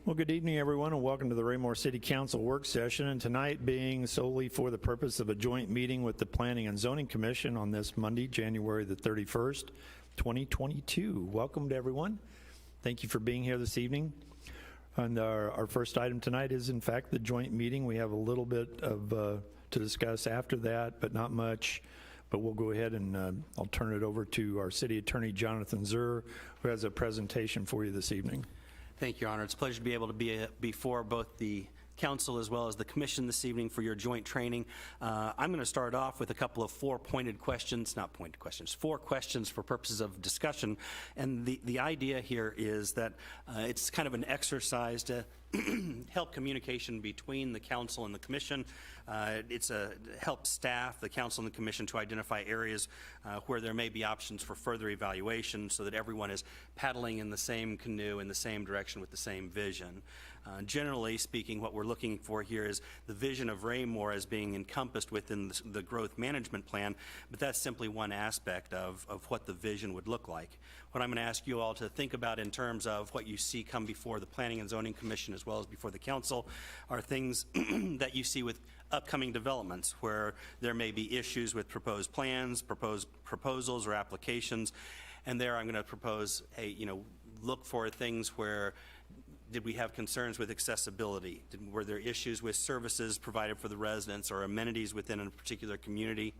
Well, good evening, everyone, and welcome to the Raymar City Council work session. And tonight being solely for the purpose of a joint meeting with the Planning and Zoning Commission on this Monday, January the 31st, 2022. Welcome to everyone. Thank you for being here this evening. And our first item tonight is, in fact, the joint meeting. We have a little bit of to discuss after that, but not much. But we'll go ahead and I'll turn it over to our City Attorney, Jonathan Zur, who has a presentation for you this evening. Thank you, Your Honor. It's a pleasure to be able to be before both the Council as well as the Commission this evening for your joint training. I'm going to start off with a couple of four questions for purposes of discussion. And the idea here is that it's kind of an exercise to help communication between the Council and the Commission. It's help staff, the Council and the Commission to identify areas where there may be options for further evaluation so that everyone is paddling in the same canoe in the same direction with the same vision. Generally speaking, what we're looking for here is the vision of Raymar as being encompassed within the growth management plan, but that's simply one aspect of what the vision would look like. What I'm going to ask you all to think about in terms of what you see come before the Planning and Zoning Commission as well as before the Council are things that you see with upcoming developments where there may be issues with proposed plans, proposals or applications, and there I'm going to propose, hey, look for things where did we have concerns with accessibility? Were there issues with services provided for the residents or amenities within a particular community?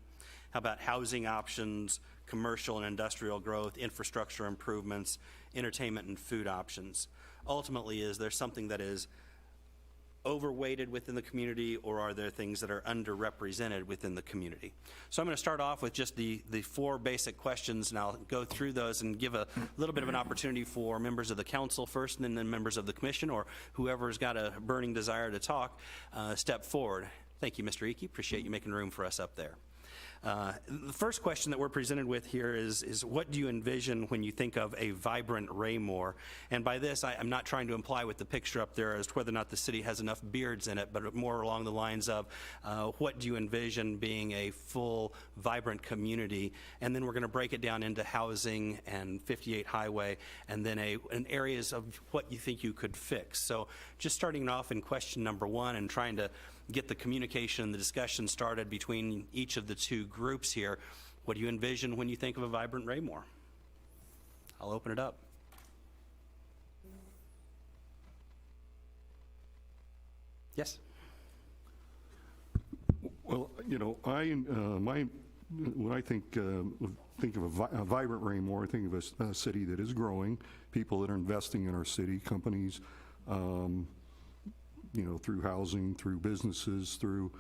How about housing options, commercial and industrial growth, infrastructure improvements, entertainment and food options? Ultimately, is there something that is overweighted within the community, or are there things that are underrepresented within the community? So I'm going to start off with just the four basic questions, and I'll go through those and give a little bit of an opportunity for members of the Council first, and then members of the Commission, or whoever's got a burning desire to talk, step forward. Thank you, Mr. Icky. Appreciate you making room for us up there. The first question that we're presented with here is what do you envision when you think of a vibrant Raymar? And by this, I'm not trying to imply with the picture up there as to whether or not the city has enough beards in it, but more along the lines of what do you envision being a full, vibrant community? And then we're going to break it down into housing and 58 Highway, and then in areas of what you think you could fix. So just starting off in question number one and trying to get the communication and the discussion started between each of the two groups here. What do you envision when you think of a vibrant Raymar? I'll open it up. Yes. Well, when I think of a vibrant Raymar, I think of a city that is growing, people that are investing in our city, companies, through housing, through businesses, through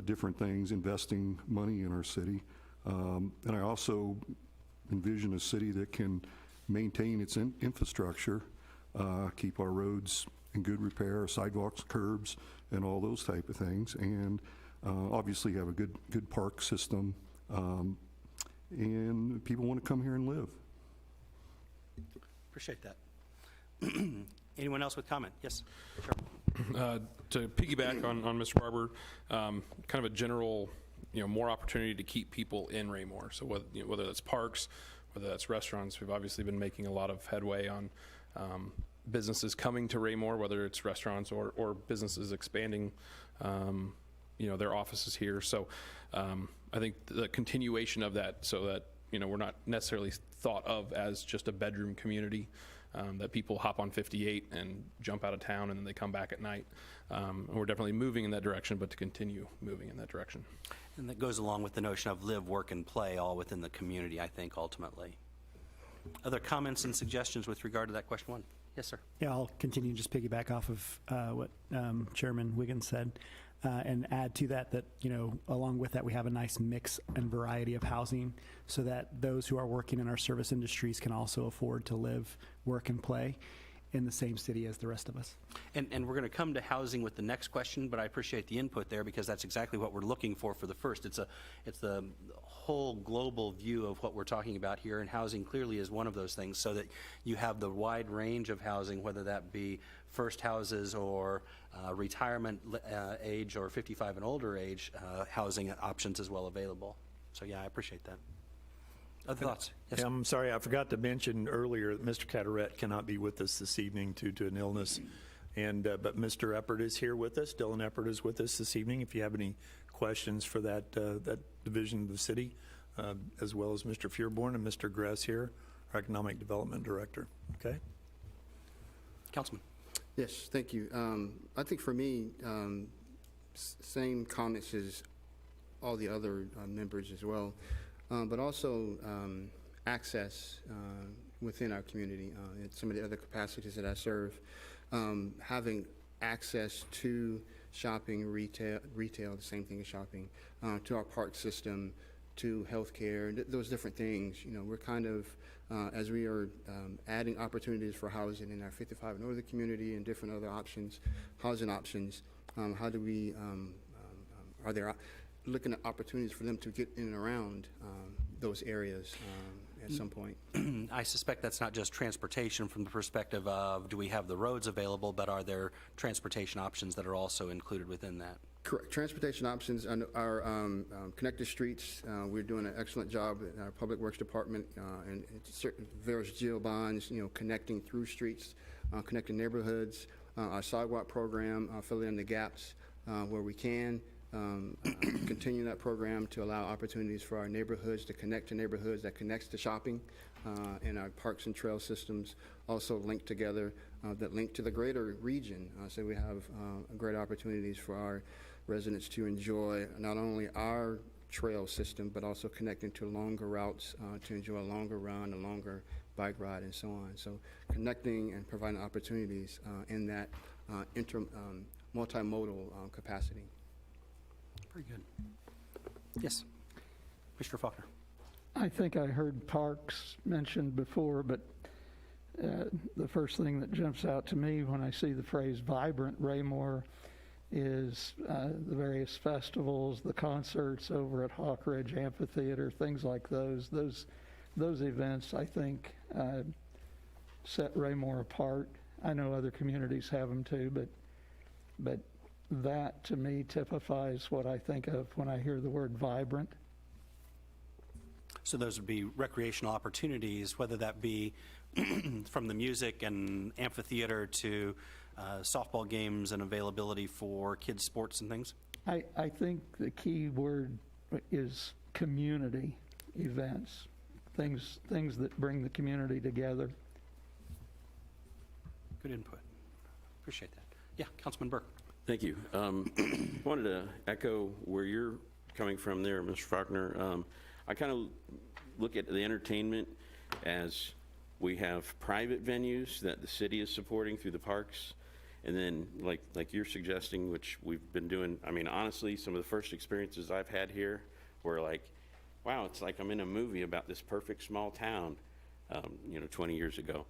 different things, investing money in our city. And I also envision a city that can maintain its infrastructure, keep our roads in good repair, sidewalks, curbs, and all those type of things, and obviously have a good park system, and people want to come here and live. Appreciate that. Anyone else with comment? Yes, sure. To piggyback on Mr. Barber, kind of a general, more opportunity to keep people in Raymar. So whether that's parks, whether that's restaurants, we've obviously been making a lot of headway on businesses coming to Raymar, whether it's restaurants or businesses expanding, their offices here. So I think the continuation of that, so that we're not necessarily thought of as just a bedroom community. That people hop on 58 and jump out of town and then they come back at night. And we're definitely moving in that direction, but to continue moving in that direction. And that goes along with the notion of live, work, and play all within the community, I think, ultimately. Other comments and suggestions with regard to that question one? Yes, sir. Yeah, I'll continue just piggyback off of what Chairman Wiggins said. And add to that, along with that, we have a nice mix and variety of housing so that those who are working in our service industries can also afford to live, work, and play in the same city as the rest of us. And we're going to come to housing with the next question, but I appreciate the input there because that's exactly what we're looking for the first. It's the whole global view of what we're talking about here, and housing clearly is one of those things, so that you have the wide range of housing, whether that be first houses or retirement age or 55 and older age housing options as well available. So yeah, I appreciate that. Other thoughts? Yes. Yeah, I'm sorry, I forgot to mention earlier that Mr. Carteret cannot be with us this evening due to an illness. But Mr. Eppert is here with us. Dylan Eppert is with us this evening. If you have any questions for that division of the city, as well as Mr. Fearborn and Mr. Gress here, our Economic Development Director. Okay? Councilman. Yes, thank you. I think for me, same comments as all the other members as well, but also access within our community and some of the other capacities that I serve. Having access to shopping, retail, the same thing as shopping, to our park system, to healthcare, those different things. You know, we're kind of, as we are adding opportunities for housing in our 55 and older community and different other options, housing options, how do we, are there looking at opportunities for them to get in and around those areas at some point? I suspect that's not just transportation from the perspective of do we have the roads available, but are there transportation options that are also included within that? Correct. Transportation options are connected streets. We're doing an excellent job in our Public Works Department and certain various geo bonds, you know, connecting through streets, connecting neighborhoods. Our sidewalk program, filling in the gaps where we can. Continue that program to allow opportunities for our neighborhoods to connect to neighborhoods that connects to shopping, and our parks and trail systems also linked together that link to the greater region. So we have great opportunities for our residents to enjoy not only our trail system, but also connecting to longer routes to enjoy a longer run, a longer bike ride, and so on. So connecting and providing opportunities in that multimodal capacity. Very good. Yes, Mr. Faulkner. I think I heard parks mentioned before, but the first thing that jumps out to me when I see the phrase vibrant Raymar is the various festivals, the concerts over at Hawk Ridge Amphitheater, things like those. Those events, I think, set Raymar apart. I know other communities have them too, but that to me typifies what I think of when I hear the word vibrant. So those would be recreational opportunities, whether that be from the music and amphitheater to softball games and availability for kids' sports and things? I think the key word is community events, things that bring the community together. Good input. Appreciate that. Yeah, Councilman Burke. Thank you. Wanted to echo where you're coming from there, Mr. Faulkner. I kind of look at the entertainment as we have private venues that the city is supporting through the parks, and then like you're suggesting, which we've been doing. I mean, honestly, some of the first experiences I've had here were like, wow, it's like I'm in a movie about this perfect small town, 20 years ago.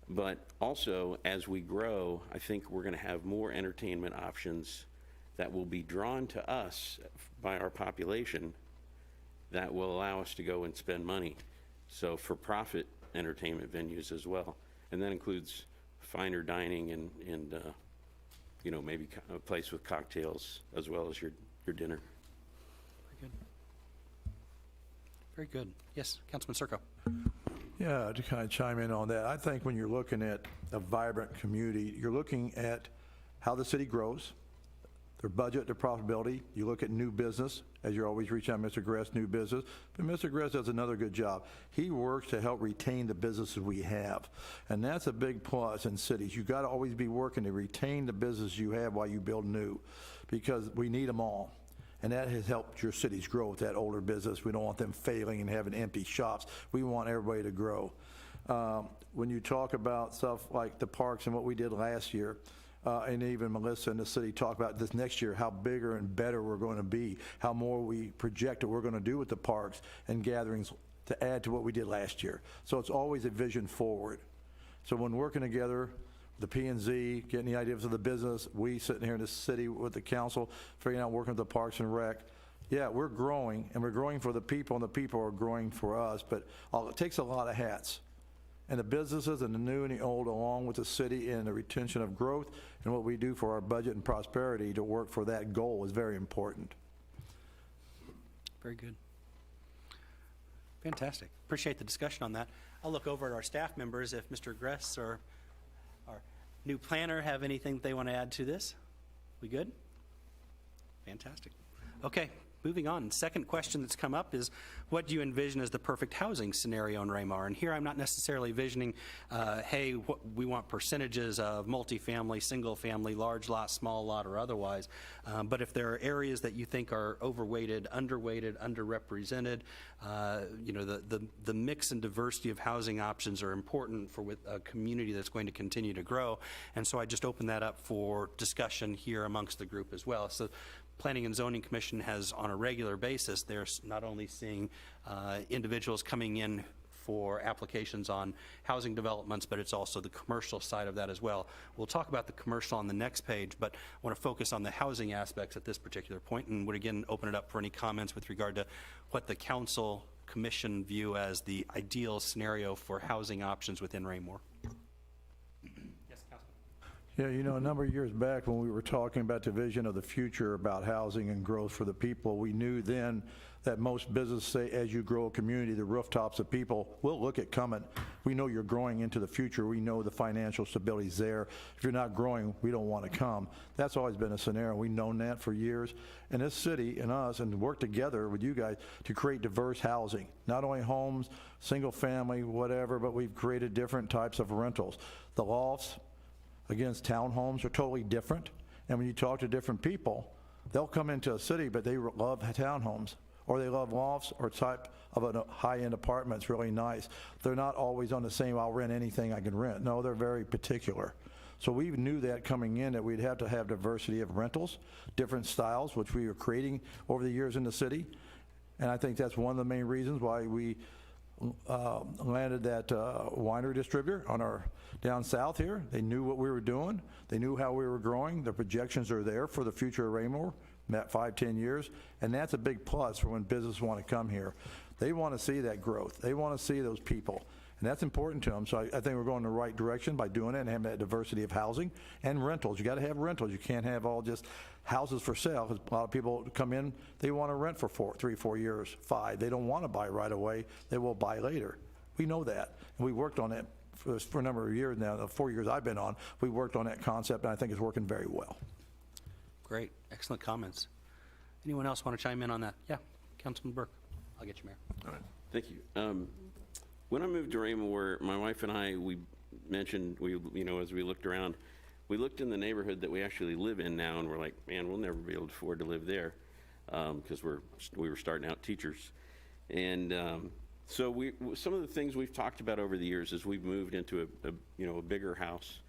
But also, as we grow, I think we're going to have more entertainment options that will be drawn to us by our population that will allow us to go and spend money. So for-profit entertainment venues as well. And that includes finer dining and maybe a place with cocktails as well as your dinner. Very good. Very good. Yes, Councilman Circo. Yeah, to kind of chime in on that, I think when you're looking at a vibrant community, you're looking at how the city grows, their budget, their profitability. You look at new business, as you're always reaching out, Mr. Gress, new business. But Mr. Gress does another good job. He works to help retain the businesses we have. And that's a big plus in cities. You got to always be working to retain the business you have while you build new, because we need them all. And that has helped your cities grow with that older business. We don't want them failing and having empty shops. We want everybody to grow. When you talk about stuff like the parks and what we did last year, and even Melissa and the city talk about this next year, how bigger and better we're going to be, how more we project that we're going to do with the parks and gatherings to add to what we did last year. So it's always a vision forward. So when working together, the P&Z, getting the ideas of the business, we sitting here in the city with the council, figuring out working with the Parks and Rec. Yeah, we're growing, and we're growing for the people, and the people are growing for us, but it takes a lot of hats. And the businesses and the new and the old, along with the city and the retention of growth and what we do for our budget and prosperity to work for that goal is very important. Very good. Fantastic. Appreciate the discussion on that. I'll look over at our staff members if Mr. Gress or New planner have anything they want to add to this? We good? Fantastic. Okay, moving on. Second question that's come up is, what do you envision as the perfect housing scenario in Raymar? And here I'm not necessarily envisioning, hey, we want percentages of multifamily, single family, large lot, small lot, or otherwise. But if there are areas that you think are overweighted, underrepresented, the mix and diversity of housing options are important for a community that's going to continue to grow. And so I just open that up for discussion here amongst the group as well. So Planning and Zoning Commission has, on a regular basis, they're not only seeing individuals coming in for applications on housing developments, but it's also the commercial side of that as well. We'll talk about the commercial on the next page, but I want to focus on the housing aspects at this particular point, and would again open it up for any comments with regard to what the council commission view as the ideal scenario for housing options within Raymore. Yeah, a number of years back when we were talking about the vision of the future about housing and growth for the people, we knew then that most businesses say as you grow a community, the rooftops of people will look at coming. We know you're growing into the future. We know the financial stability is there. If you're not growing, we don't want to come. That's always been a scenario. We've known that for years. And this city and us, and work together with you guys to create diverse housing, not only homes, single family, whatever, but we've created different types of rentals. The lofts against townhomes are totally different. And when you talk to different people, they'll come into a city, but they love townhomes, or they love lofts or type of a high-end apartment. It's really nice. They're not always on the same, I'll rent anything I can rent. No, they're very particular. So we knew that coming in, that we'd have to have diversity of rentals, different styles, which we are creating over the years in the city. And I think that's one of the main reasons why we landed that winery distributor on our down south here. They knew what we were doing. They knew how we were growing. The projections are there for the future of Raymore, that 5-10 years, and that's a big plus for when businesses want to come here. They want to see that growth. They want to see those people, and that's important to them. So I think we're going in the right direction by doing it and having that diversity of housing and rentals. You got to have rentals. You can't have all just houses for sale, because a lot of people come in, they want to rent for 3-4 years, 5. They don't want to buy right away. They will buy later. We know that, and we worked on it for a number of years now. The 4 years I've been on, we worked on that concept, and I think it's working very well. Great, excellent comments. Anyone else want to chime in on that? Yeah, Councilman Burke. I'll get you, Mayor. All right, thank you. When I moved to Raymore, my wife and I, we mentioned, as we looked around, we looked in the neighborhood that we actually live in now, and we're like, man, we'll never be able to afford to live there, because we were starting out teachers. And so some of the things we've talked about over the years as we've moved into a bigger house.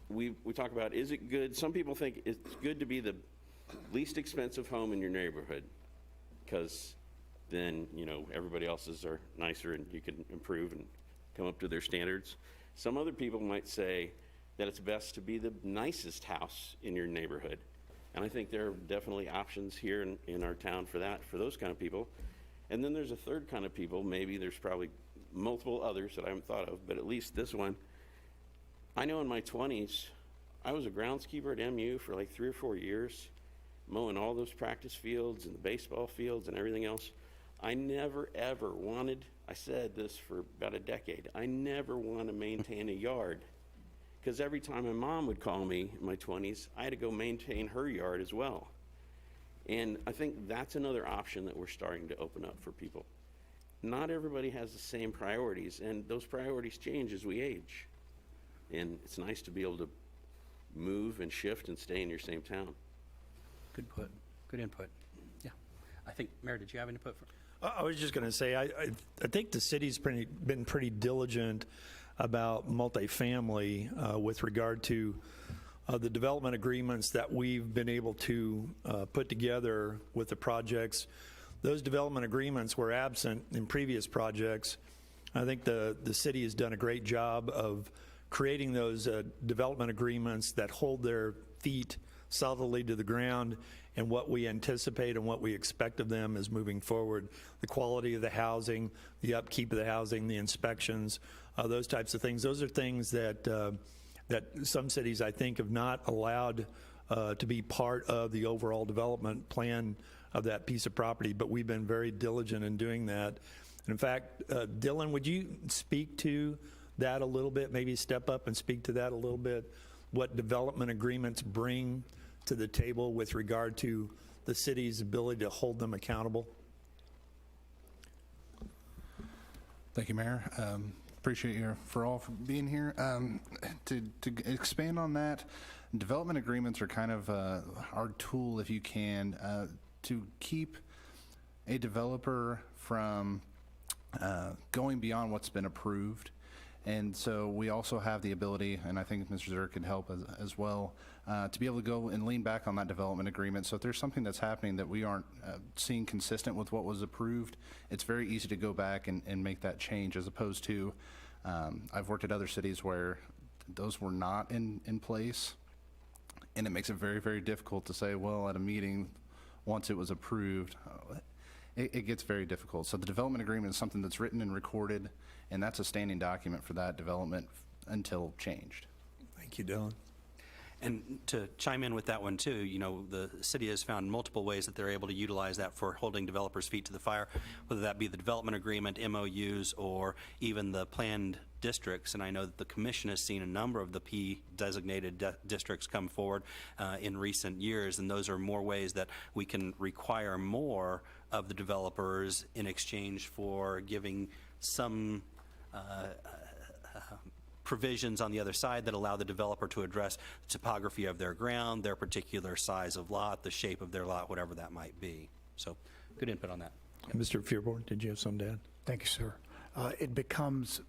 We talk about, is it good? Some people think it's good to be the least expensive home in your neighborhood, because then everybody else's are nicer and you can improve and come up to their standards. Some other people might say that it's best to be the nicest house in your neighborhood, and I think there are definitely options here in our town for that, for those kind of people. And then there's a third kind of people. Maybe there's probably multiple others that I haven't thought of, but at least this one. I know in my 20s, I was a groundskeeper at MU for like 3 or 4 years, mowing all those practice fields and the baseball fields and everything else. I never, ever wanted, I said this for about a decade, I never want to maintain a yard, because every time my mom would call me in my 20s, I had to go maintain her yard as well. And I think that's another option that we're starting to open up for people. Not everybody has the same priorities, and those priorities change as we age. And it's nice to be able to move and shift and stay in your same town. Good input. Yeah. I think, Mayor, did you have input? I was just going to say, I think the city's been pretty diligent about multifamily with regard to the development agreements that we've been able to put together with the projects. Those development agreements were absent in previous projects. I think the city has done a great job of creating those development agreements that hold their feet solidly to the ground, and what we anticipate and what we expect of them is moving forward. The quality of the housing, the upkeep of the housing, the inspections, those types of things. Those are things that that some cities, I think, have not allowed to be part of the overall development plan of that piece of property, but we've been very diligent in doing that. And in fact, Dylan, would you speak to that a little bit, maybe step up and speak to that a little bit, what development agreements bring to the table with regard to the city's ability to hold them accountable? Thank you, Mayor. Appreciate you for being here. To expand on that, development agreements are kind of our tool, if you can, to keep a developer from going beyond what's been approved. And so we also have the ability, and I think Mr. Zerr can help as well, to be able to go and lean back on that development agreement. So if there's something that's happening that we aren't seeing consistent with what was approved, it's very easy to go back and make that change, as opposed to, I've worked at other cities where those were not in place, and it makes it very, very difficult to say, well, at a meeting, once it was approved, it gets very difficult. So the development agreement is something that's written and recorded, and that's a standing document for that development until changed. Thank you, Dylan. And to chime in with that one too, you know, the city has found multiple ways that they're able to utilize that for holding developers' feet to the fire, whether that be the development agreement, MOUs, or even the planned districts. And I know that the commission has seen a number of the P-designated districts come forward in recent years, and those are more ways that we can require more of the developers in exchange for giving some provisions on the other side that allow the developer to address the topography of their ground, their particular size of lot, the shape of their lot, whatever that might be. So good input on that. Mr. Fearborn, did you have some to add? Thank you, sir. It becomes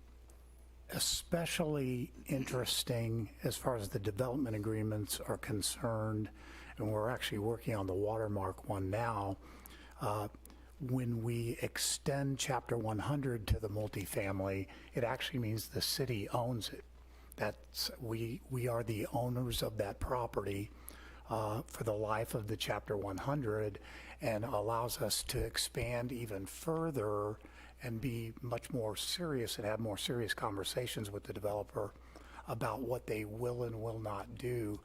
especially interesting as far as the development agreements are concerned, and we're actually working on the watermark one now. When we extend Chapter 100 to the multifamily, it actually means the city owns it. That's we are the owners of that property for the life of the Chapter 100, and allows us to expand even further and be much more serious and have more serious conversations with the developer about what they will and will not do.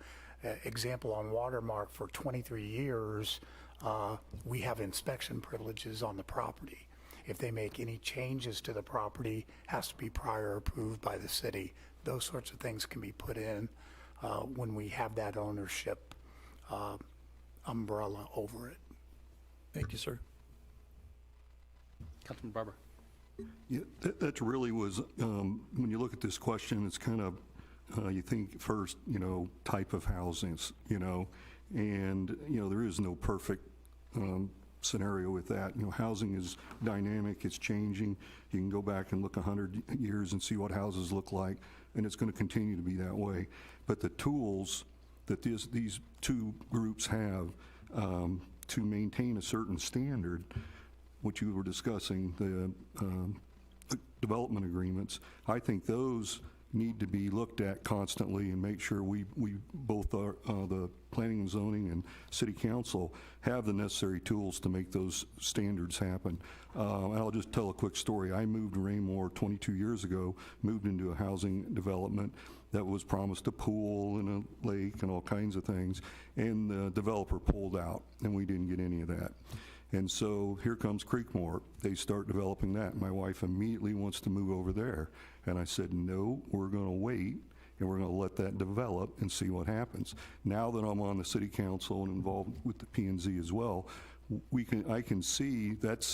Example on Watermark, for 23 years, we have inspection privileges on the property. If they make any changes to the property, has to be prior approved by the city. Those sorts of things can be put in when we have that ownership umbrella over it. Thank you, sir. Councilman Barber. Yeah, that really was, when you look at this question, it's kind of, you think first, you know, type of housings, you know, and, you know, there is no perfect scenario with that. You know, housing is dynamic, it's changing. You can go back and look 100 years and see what houses look like, and it's going to continue to be that way. But the tools that these two groups have to maintain a certain standard, which you were discussing, the development agreements, I think those need to be looked at constantly and make sure we both are, the planning and zoning and city council have the necessary tools to make those standards happen. And I'll just tell a quick story. I moved to Raymar 22 years ago, moved into a housing development that was promised a pool and a lake and all kinds of things, and the developer pulled out, and we didn't get any of that. And so here comes Creekmore. They start developing that. My wife immediately wants to move over there. And I said, no, we're going to wait, and we're going to let that develop and see what happens. Now that I'm on the city council and involved with the P&Z as well, I can see that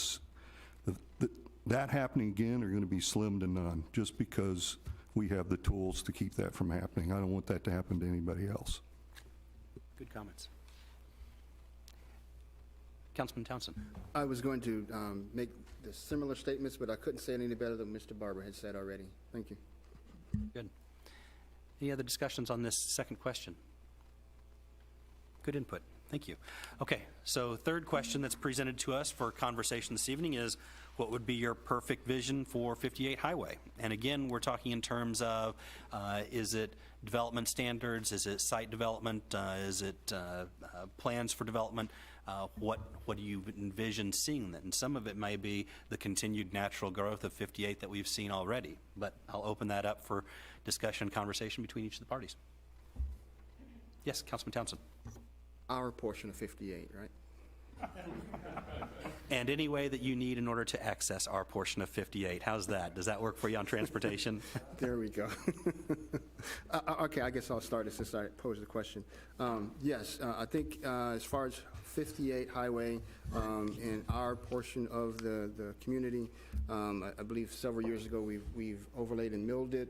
happening again are going to be slim to none, just because we have the tools to keep that from happening. I don't want that to happen to anybody else. Good comments. Councilman Townsend. I was going to make the similar statements, but I couldn't say it any better than Mr. Barber had said already. Thank you. Good. Any other discussions on this second question? Good input. Thank you. Okay, so third question that's presented to us for conversation this evening is, what would be your perfect vision for 58 Highway? And again, we're talking in terms of, is it development standards? Is it site development? Is it plans for development? What do you envision seeing then? And some of it may be the continued natural growth of 58 that we've seen already, but I'll open that up for discussion and conversation between each of the parties. Yes, Councilman Townsend. Our portion of 58, right? and any way that you need in order to access our portion of 58. How's that? Does that work for you on transportation? There we go. Okay, I guess I'll start since I posed the question. Yes, I think as far as 58 Highway and our portion of the community, I believe several years ago we've overlaid and milled it,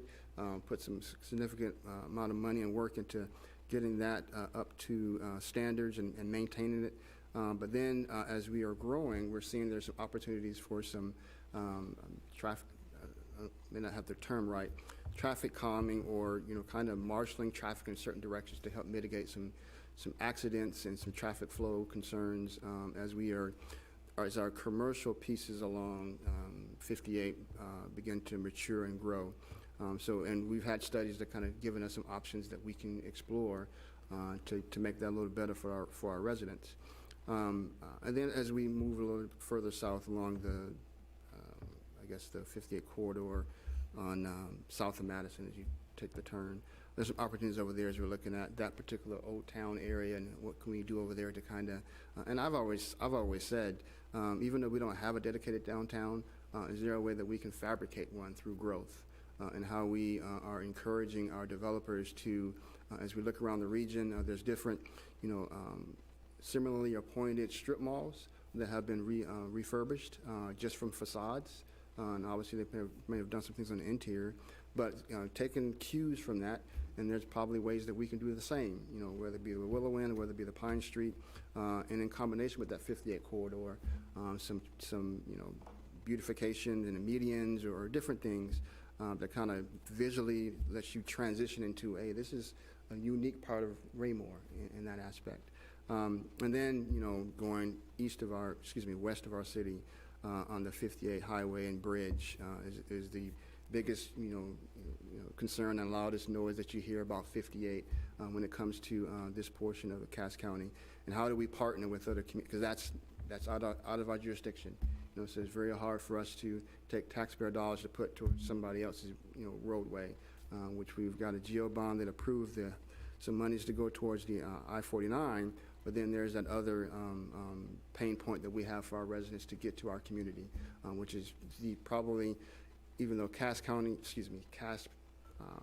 put some significant amount of money and work into getting that up to standards and maintaining it. But then as we are growing, we're seeing there's some opportunities for some traffic, may not have the term right, traffic calming or, kind of marshaling traffic in certain directions to help mitigate some accidents and some traffic flow concerns as our commercial pieces along 58 begin to mature and grow. And we've had studies that kind of given us some options that we can explore to make that a little better for our residents. And then as we move a little further south along the 58 corridor on south of Madison as you take the turn, there's some opportunities over there as we're looking at that particular old town area and what can we do over there to kind of, and I've always said, even though we don't have a dedicated downtown, is there a way that we can fabricate one through growth? And how we are encouraging our developers to, as we look around the region, there's different, similarly appointed strip malls that have been refurbished just from facades. And obviously they may have done some things on the interior, but taking cues from that, and there's probably ways that we can do the same, whether it be the Willow Inn, whether it be the Pine Street, and in combination with that 58 corridor, some beautifications and the medians or different things that kind of visually lets you transition into, hey, this is a unique part of Raymar in that aspect. And then, going west of our city on the 58 highway and bridge is the biggest, concern and loudest noise that you hear about 58 when it comes to this portion of Cass County. And how do we partner with other communities? Because that's out of our jurisdiction. So it's very hard for us to take taxpayer dollars to put towards somebody else's, roadway, which we've got a GO bond that approved some monies to go towards the I-49, but then there's that other pain point that we have for our residents to get to our community, which is probably, even though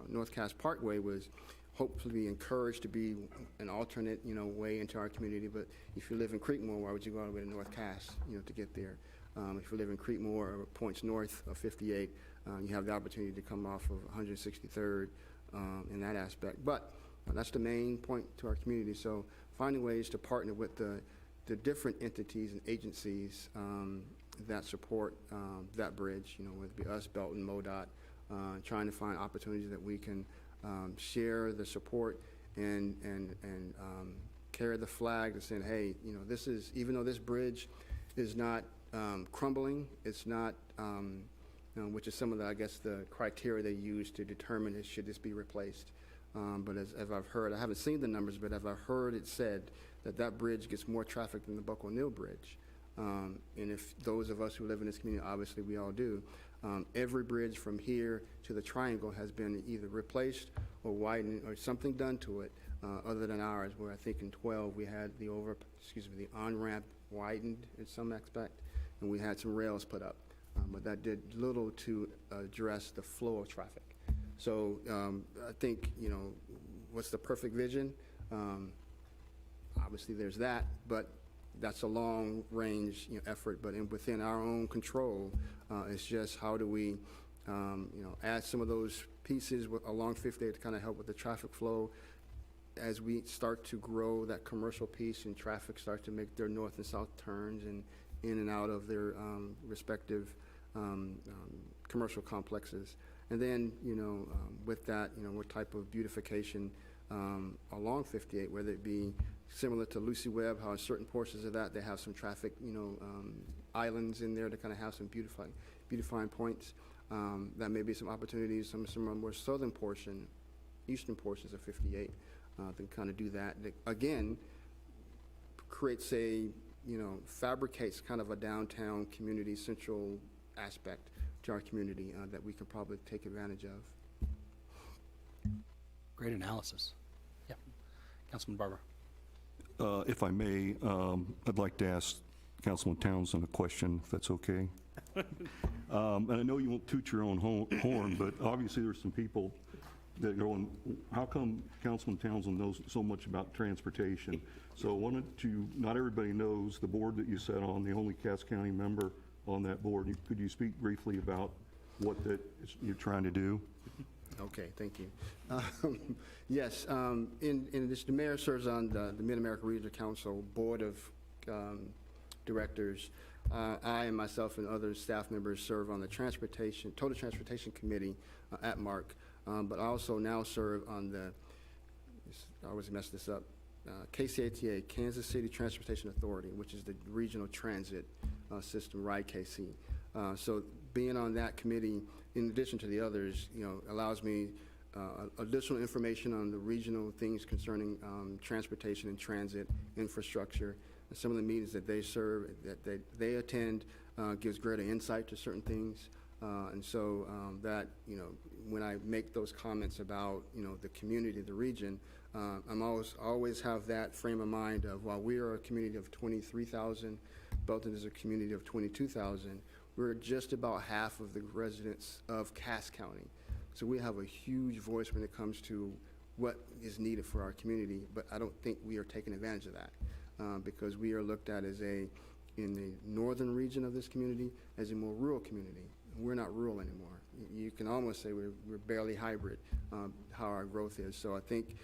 North Cass Parkway was hopefully encouraged to be an alternate, way into our community, but if you live in Creekmore, why would you go all the way to North Cass, to get there? If you live in Creekmore or points north of 58, you have the opportunity to come off of 163rd in that aspect. But that's the main point to our community. So finding ways to partner with the different entities and agencies that support that bridge, whether it be us, Belton, MoDOT, trying to find opportunities that we can share the support and carry the flag of saying, hey, this is, even though this bridge is not crumbling, it's not, which is some of the, I guess, the criteria they use to determine should this be replaced. But as I've heard, I haven't seen the numbers, but as I've heard it said that bridge gets more traffic than the Buck O'Neill Bridge. And if those of us who live in this community, obviously we all do, every bridge from here to the Triangle has been either replaced or widened or something done to it, other than ours, where I think in 12 we had the on-ramp widened in some aspect, and we had some rails put up. But that did little to address the flow of traffic. So I think, what's the perfect vision? Obviously there's that, but that's a long range effort, but within our own control, it's just how do we add some of those pieces along 58 to kind of help with the traffic flow as we start to grow that commercial piece and traffic start to make their north and south turns and in and out of their respective commercial complexes. And then, with that, what type of beautification along 58, whether it be similar to Lucy Webb, how in certain portions of that they have some traffic, islands in there to kind of have some beautifying points. That may be some opportunities, some more southern portion, eastern portions of 58 to kind of do that. That again, creates fabricates kind of a downtown community central aspect to our community that we can probably take advantage of. Great analysis. Yeah. Councilman Barber. If I may, I'd like to ask Councilman Townsend a question, if that's okay. And I know you won't toot your own horn, but obviously there's some people that are going, how come Councilman Townsend knows so much about transportation? So I wanted to, not everybody knows the board that you sat on, the only Cass County member on that board. Could you speak briefly about what that you're trying to do? Okay, thank you. Yes, in addition, the mayor serves on the Mid-America Regional Council Board of Directors. I and myself and other staff members serve on the Total Transportation Committee at MARC, but I also now serve on the, I always mess this up, KCATA, Kansas City Transportation Authority, which is the regional transit system, RIDE-KC. So being on that committee, in addition to the others, allows me additional information on the regional things concerning transportation and transit infrastructure. And some of the meetings that they serve, that they attend, gives greater insight to certain things. And so that, when I make those comments about, the community, the region, I'm always have that frame of mind of, while we are a community of 23,000, Belton is a community of 22,000, we're just about half of the residents of Cass County. So we have a huge voice when it comes to what is needed for our community, but I don't think we are taking advantage of that because we are looked at as in the northern region of this community, as a more rural community. We're not rural anymore. You can almost say we're barely hybrid, how our growth is. So I think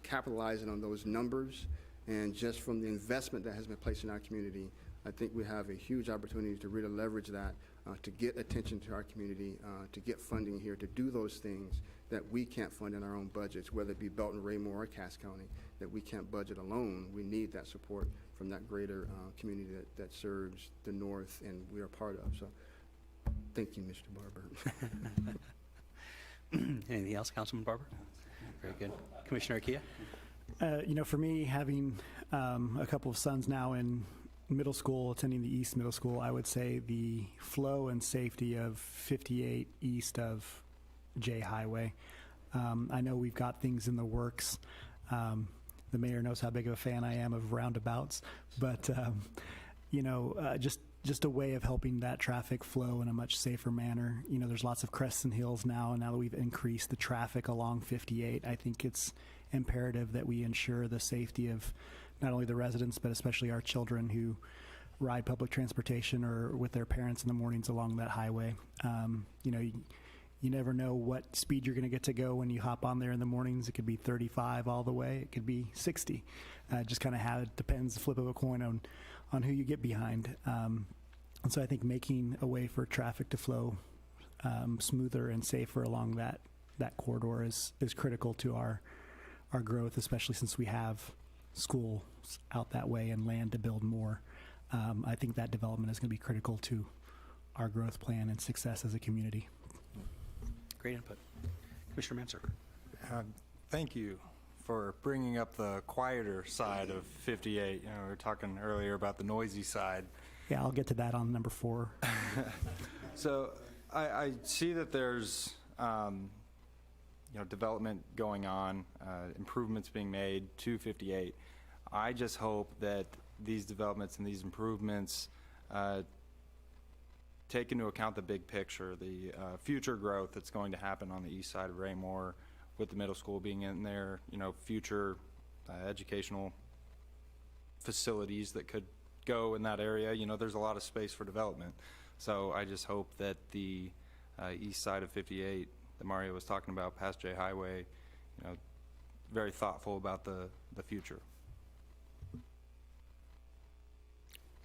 capitalizing on those numbers and just from the investment that has been placed in our community, I think we have a huge opportunity to really leverage that, to get attention to our community, to get funding here, to do those things that we can't fund in our own budgets, whether it be Belton, Raymar, or Cass County, that we can't budget alone. We need that support from that greater community that serves the north and we are part of. So thank you, Mr. Barber. Anything else, Councilman Barber? Very good. Commissioner Akia? For me, having a couple of sons now in middle school, attending the East Middle School, I would say the flow and safety of 58 east of J Highway. I know we've got things in the works. The mayor knows how big of a fan I am of roundabouts, but just a way of helping that traffic flow in a much safer manner. There's lots of crests and hills now, and now that we've increased the traffic along 58, I think it's imperative that we ensure the safety of not only the residents, but especially our children who ride public transportation or with their parents in the mornings along that highway. You never know what speed you're going to get to go when you hop on there in the mornings. It could be 35 all the way. It could be 60. Just kind of how it depends, the flip of a coin on who you get behind. And so I think making a way for traffic to flow smoother and safer along that corridor is critical to our growth, especially since we have schools out that way and land to build more. I think that development is going to be critical to our growth plan and success as a community. Great input. Commissioner Manser. Thank you for bringing up the quieter side of 58. We were talking earlier about the noisy side. Yeah, I'll get to that on number 4. So I see that there's development going on, improvements being made to 58. I just hope that these developments and these improvements take into account the big picture, the future growth that's going to happen on the east side of Raymar with the middle school being in there, future educational facilities that could go in that area. There's a lot of space for development. So I just hope that the east side of 58 that Mario was talking about, past J Highway, very thoughtful about the future.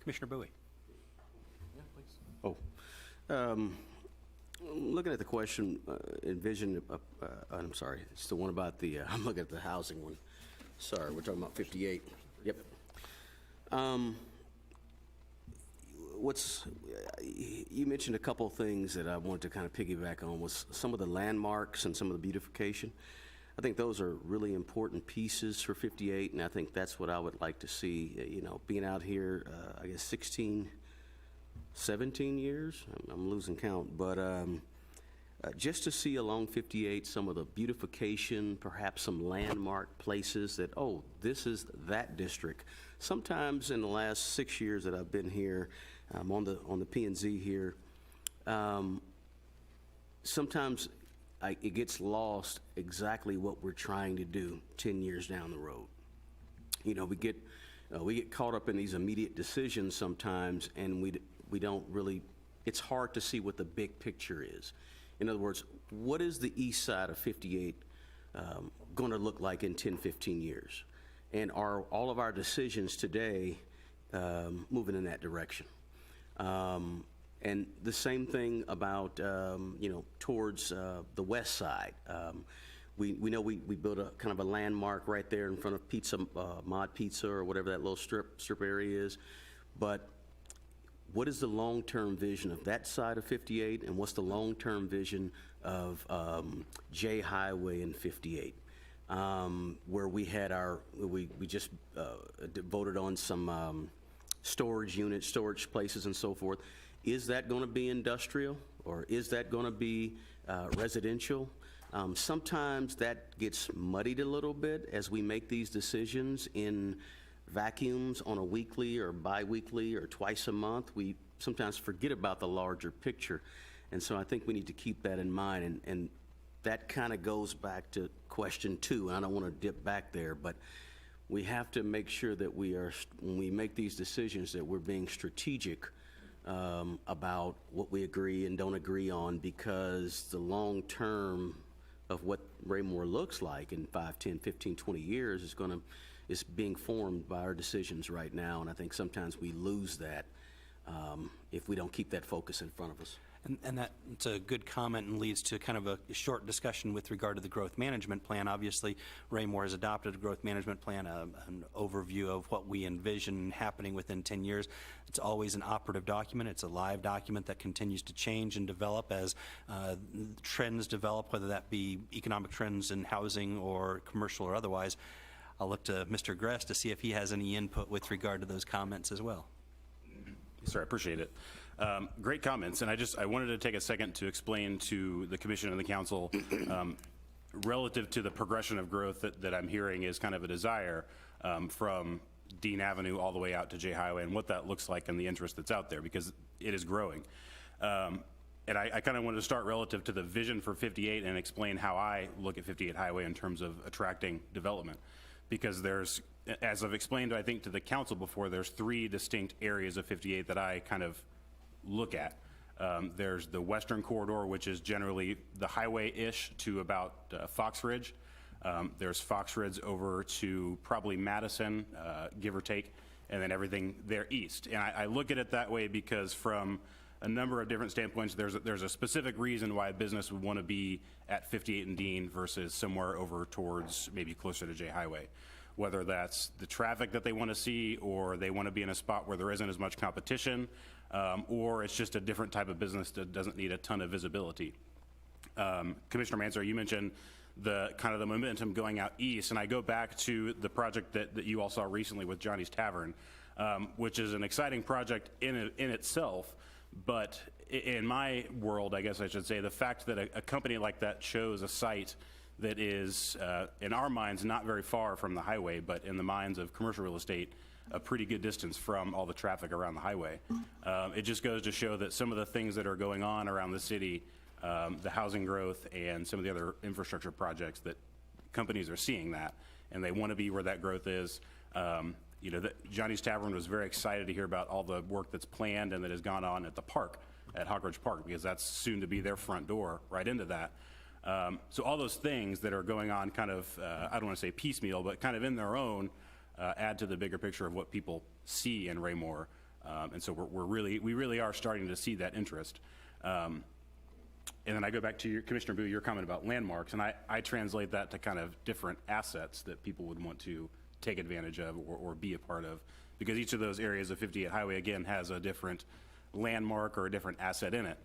Commissioner Bowie. Looking at the question, Envision, I'm sorry, it's the one about the, I'm looking at the housing one. Sorry, we're talking about 58. Yep. You mentioned a couple of things that I wanted to kind of piggyback on, was some of the landmarks and some of the beautification. I think those are really important pieces for 58, and I think that's what I would like to see, being out here, I guess 17 years, I'm losing count, but just to see along 58 some of the beautification, perhaps some landmark places that, oh, this is that district. Sometimes in the last 6 years that I've been here, on the P&Z here, sometimes it gets lost exactly what we're trying to do 10 years down the road. You know, we get caught up in these immediate decisions sometimes, and we don't really, it's hard to see what the big picture is. In other words, what is the east side of 58 going to look like in 10, 15 years? And are all of our decisions today moving in that direction? And the same thing about, towards the west side. We know we built a kind of a landmark right there in front of Mod Pizza or whatever that little strip area is. But what is the long-term vision of that side of 58, and what's the long-term vision of J Highway in 58? Where we had we just voted on some storage units, storage places and so forth. Is that going to be industrial, or is that going to be residential? Sometimes that gets muddied a little bit as we make these decisions in vacuums on a weekly or bi-weekly or twice a month. We sometimes forget about the larger picture. And so I think we need to keep that in mind. And that kind of goes back to question 2. And I don't want to dip back there, but we have to make sure that when we make these decisions, that we're being strategic about what we agree and don't agree on, because the long term of what Raymore looks like in 5, 10, 15, 20 years is being formed by our decisions right now. And I think sometimes we lose that if we don't keep that focus in front of us. And that's a good comment and leads to kind of a short discussion with regard to the growth management plan. Obviously, Raymore has adopted a growth management plan, an overview of what we envision happening within 10 years. It's always an operative document. It's a live document that continues to change and develop as trends develop, whether that be economic trends in housing or commercial or otherwise. I'll look to Mr. Gress to see if he has any input with regard to those comments as well. Sir, I appreciate it. Great comments, and I wanted to take a second to explain to the Commission and the Council relative to the progression of growth that I'm hearing is kind of a desire from Dean Avenue all the way out to J Highway, and what that looks like and the interest that's out there, because it is growing. And I kind of wanted to start relative to the vision for 58 and explain how I look at 58 Highway in terms of attracting development. Because there's, as I've explained, I think, to the council before, there's 3 distinct areas of 58 that I kind of look at. There's the western corridor, which is generally the highway-ish to about Fox Ridge. There's Fox Ridge over to probably Madison, give or take, and then everything there east. And I look at it that way because from a number of different standpoints, there's a specific reason why a business would want to be at 58 and Dean versus somewhere over towards maybe closer to J Highway. Whether that's the traffic that they want to see, or they want to be in a spot where there isn't as much competition, or it's just a different type of business that doesn't need a ton of visibility. Commissioner Mansour, you mentioned the kind of the momentum going out east, and I go back to the project that you all saw recently with Johnny's Tavern, which is an exciting project in itself. But in my world, I guess I should say, the fact that a company like that chose a site that is, in our minds, not very far from the highway, but in the minds of commercial real estate, a pretty good distance from all the traffic around the highway. It just goes to show that some of the things that are going on around the city, the housing growth and some of the other infrastructure projects, that companies are seeing that, and they want to be where that growth is. Johnny's Tavern was very excited to hear about all the work that's planned and that has gone on at the park, at Hawk Ridge Park, because that's soon to be their front door right into that. So all those things that are going on kind of, I don't want to say piecemeal, but kind of in their own, add to the bigger picture of what people see in Raymore. And so we really are starting to see that interest. And then I go back to Commissioner Boo, your comment about landmarks, and I translate that to kind of different assets that people would want to take advantage of or be a part of, because each of those areas of 58 Highway, again, has a different landmark or a different asset in it.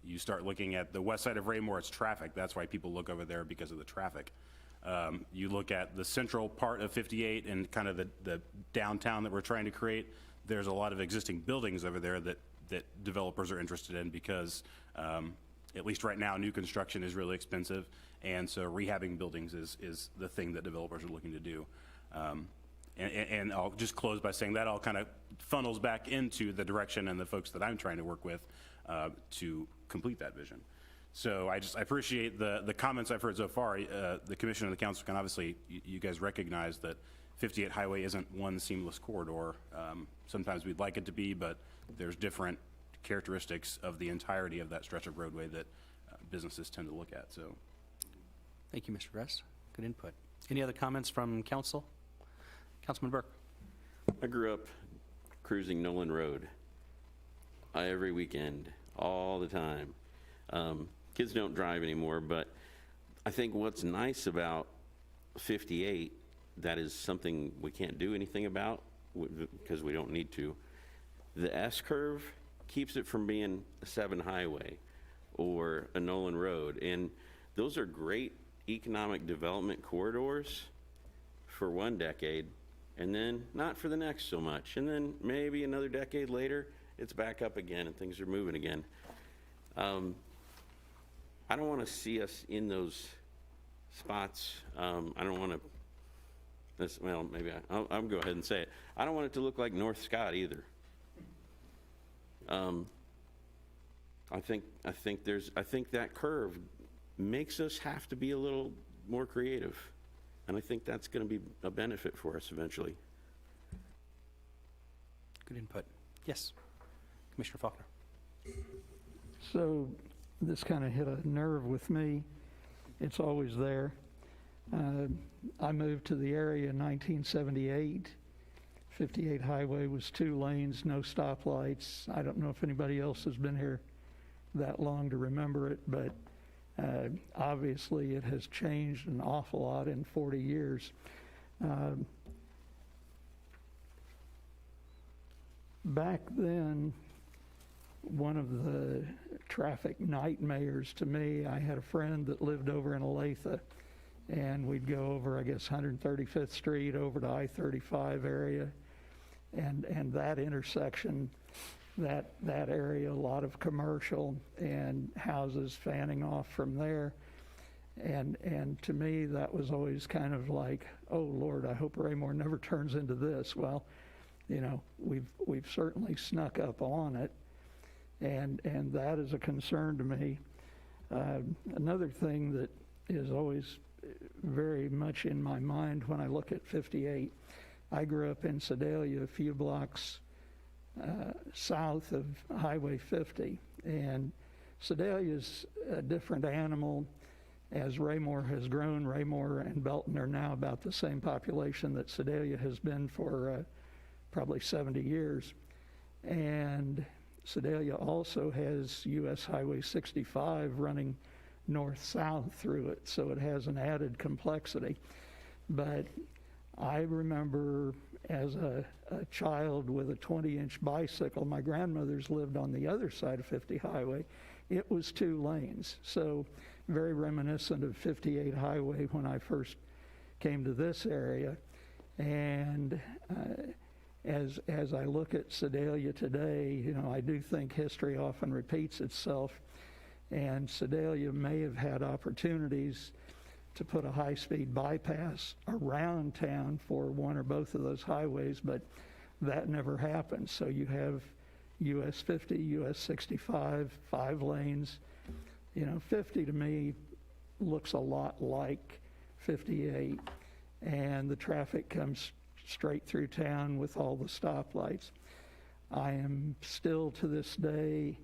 You start looking at the west side of Raymore, it's traffic. That's why people look over there, because of the traffic. You look at the central part of 58 and kind of the downtown that we're trying to create, there's a lot of existing buildings over there that developers are interested in, because at least right now, new construction is really expensive, and so rehabbing buildings is the thing that developers are looking to do. And I'll just close by saying that all kind of funnels back into the direction and the folks that I'm trying to work with to complete that vision. So I appreciate the comments I've heard so far. The commission and the council can obviously, you guys recognize that 58 Highway isn't one seamless corridor. Sometimes we'd like it to be, but there's different characteristics of the entirety of that stretch of roadway that businesses tend to look at. So, Thank you, Mr. Rest. Good input. Any other comments from council? Councilman Burke. I grew up cruising Nolan Road every weekend, all the time. Kids don't drive anymore, but I think what's nice about 58, that is something we can't do anything about because we don't need to. The S-curve keeps it from being a 7 highway or a Nolan Road, and those are great economic development corridors for one decade, and then not for the next so much. And then maybe another decade later, it's back up again and things are moving again. I don't want to see us in those spots. I don't want to, well, maybe I'll go ahead and say it. I don't want it to look like North Scott either. I think that curve makes us have to be a little more creative. And I think that's going to be a benefit for us eventually. Good input. Yes, Commissioner Faulkner. So this kind of hit a nerve with me. It's always there. I moved to the area in 1978. 58 Highway was 2 lanes, no stoplights. I don't know if anybody else has been here that long to remember it, but obviously it has changed an awful lot in 40 years. Back then, one of the traffic nightmares to me, I had a friend that lived over in Olathe, and we'd go over, I guess, 135th Street over to I-35 area, and that intersection, that area, a lot of commercial and houses fanning off from there. And to me, that was always kind of like, oh Lord, I hope Raymar never turns into this. Well, you know, we've certainly snuck up on it, and that is a concern to me. Another thing that is always very much in my mind when I look at 58, I grew up in Sedalia, a few blocks south of Highway 50, and Sedalia's a different animal. As Raymar has grown, Raymar and Belton are now about the same population that Sedalia has been for probably 70 years. And Sedalia also has US Highway 65 running north-south through it, so it has an added complexity. But I remember as a child with a 20-inch bicycle, my grandmother's lived on the other side of 50 Highway. It was 2 lanes, so very reminiscent of 58 Highway when I first came to this area. And as I look at Sedalia today, you know, I do think history often repeats itself, and Sedalia may have had opportunities to put a high-speed bypass around town for one or both of those highways, but that never happened. So you have US 50, US 65, 5 lanes. You know, 50 to me looks a lot like 58, and the traffic comes straight through town with all the stoplights. I am still to this day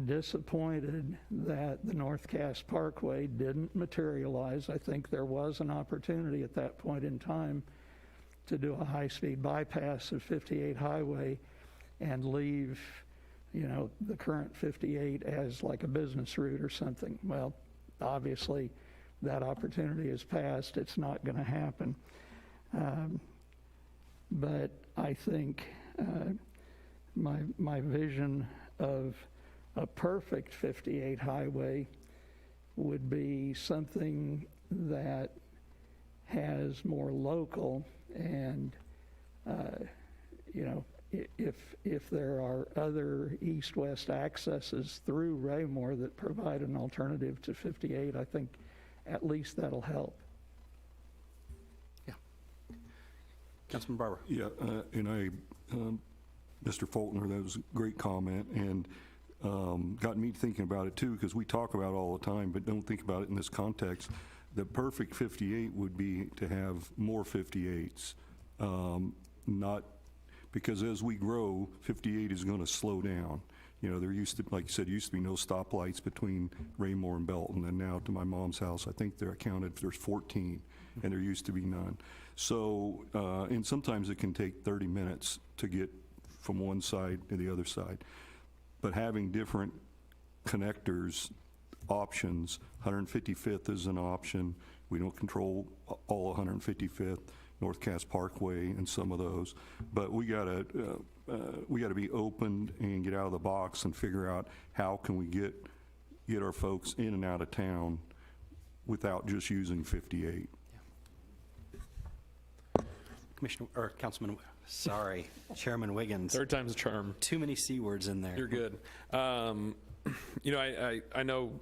disappointed that the North Cass Parkway didn't materialize. I think there was an opportunity at that point in time to do a high-speed bypass of 58 Highway and leave, you know, the current 58 as like a business route or something. Well, obviously that opportunity has passed. It's not going to happen. But I think my vision of a perfect 58 highway would be something that has more local and, you know, if there are other east-west accesses through Raymore that provide an alternative to 58, I think at least that'll help. Councilman Barber. Yeah, Mr. Faulkner, that was a great comment, and got me thinking about it too, because we talk about it all the time, but don't think about it in this context. The perfect 58 would be to have more 58s, not, because as we grow, 58 is going to slow down. You know, there used to, like you said, used to be no stoplights between Raymore and Belton, and now to my mom's house, I think they're counted, there's 14, and there used to be none. So, and sometimes it can take 30 minutes to get from one side to the other side. But having different connectors, options, 155th is an option. We don't control all 155th, North Cass Parkway and some of those. But we gotta be open and get out of the box and figure out how can we get our folks in and out of town without just using 58. Commissioner, or Councilman, sorry, Chairman Wiggins. Third time's a charm. Too many C words in there. You're good. You know, I know,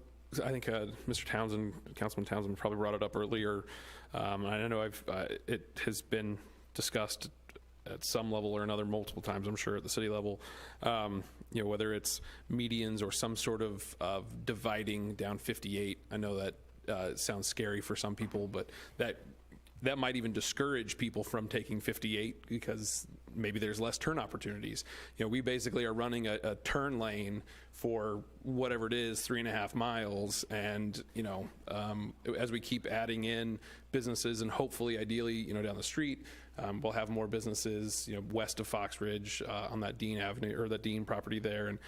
I think Mr. Townsend, Councilman Townsend probably brought it up earlier. I know it has been discussed at some level or another multiple times, I'm sure, at the city level. You know, whether it's medians or some sort of dividing down 58. I know that it sounds scary for some people, but that might even discourage people from taking 58 because maybe there's less turn opportunities. You know, we basically are running a turn lane for whatever it is, 3.5 miles. And, you know, as we keep adding in businesses and hopefully, ideally, you know, down the street, we'll have more businesses, you know, west of Fox Ridge on that Dean Avenue or that Dean property there, and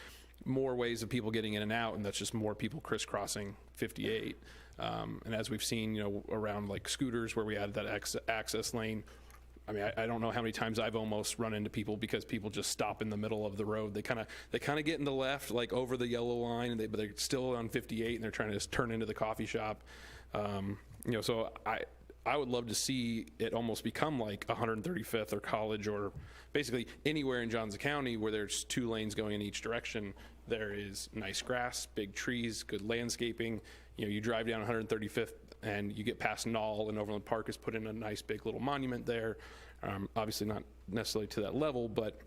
more ways of people getting in and out. And that's just more people crisscrossing 58. And as we've seen, you know, around like scooters where we added that access lane, I mean, I don't know how many times I've almost run into people because people just stop in the middle of the road. They kind of get in the left, like over the yellow line, and but they're still on 58 and they're trying to just turn into the coffee shop. You know, so I would love to see it almost become like 135th or College or basically anywhere in Johnson County where there's 2 lanes going in each direction. There is nice grass, big trees, good landscaping. You know, you drive down 135th and you get past Knoll, and Overland Park has put in a nice big little monument there. Obviously not necessarily to that level, but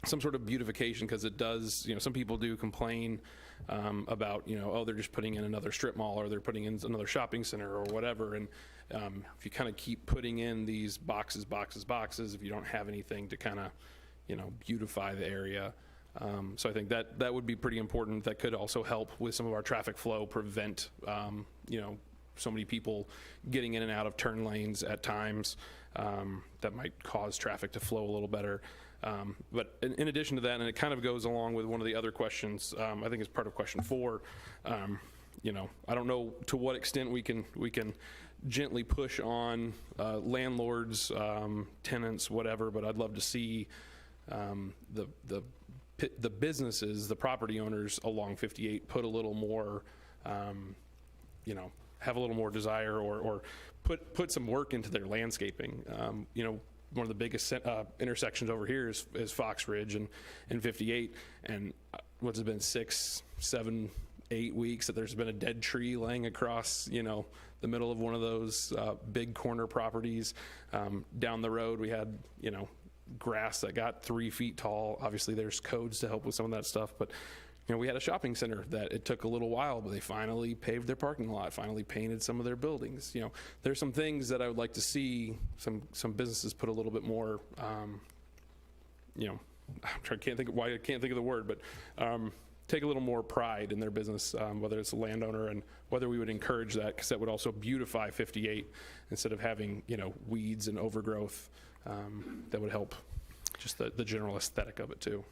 some sort of beautification, because it does, you know, some people do complain about, you know, oh, they're just putting in another strip mall or they're putting in another shopping center or whatever. And if you kind of keep putting in these boxes, if you don't have anything to kind of, you know, beautify the area. So I think that would be pretty important. That could also help with some of our traffic flow, prevent, you know, so many people getting in and out of turn lanes at times. That might cause traffic to flow a little better. But in addition to that, and it kind of goes along with one of the other questions, I think it's part of question 4, you know, I don't know to what extent we can gently push on landlords, tenants, whatever, but I'd love to see the businesses, the property owners along 58 put a little more, you know, have a little more desire or put some work into their landscaping. You know, one of the biggest intersections over here is Fox Ridge and 58. And what's it been, 6, 7, 8 weeks that there's been a dead tree laying across, you know, the middle of one of those big corner properties. Down the road, we had, you know, grass that got 3 feet tall. Obviously, there's codes to help with some of that stuff, but you know, we had a shopping center that it took a little while, but they finally paved their parking lot, finally painted some of their buildings. You know, there's some things that I would like to see some businesses put a little bit more, you know, I can't think of the word, but take a little more pride in their business, whether it's a landowner, and whether we would encourage that, because that would also beautify 58 instead of having, you know, weeds and overgrowth. That would help just the general aesthetic of it too.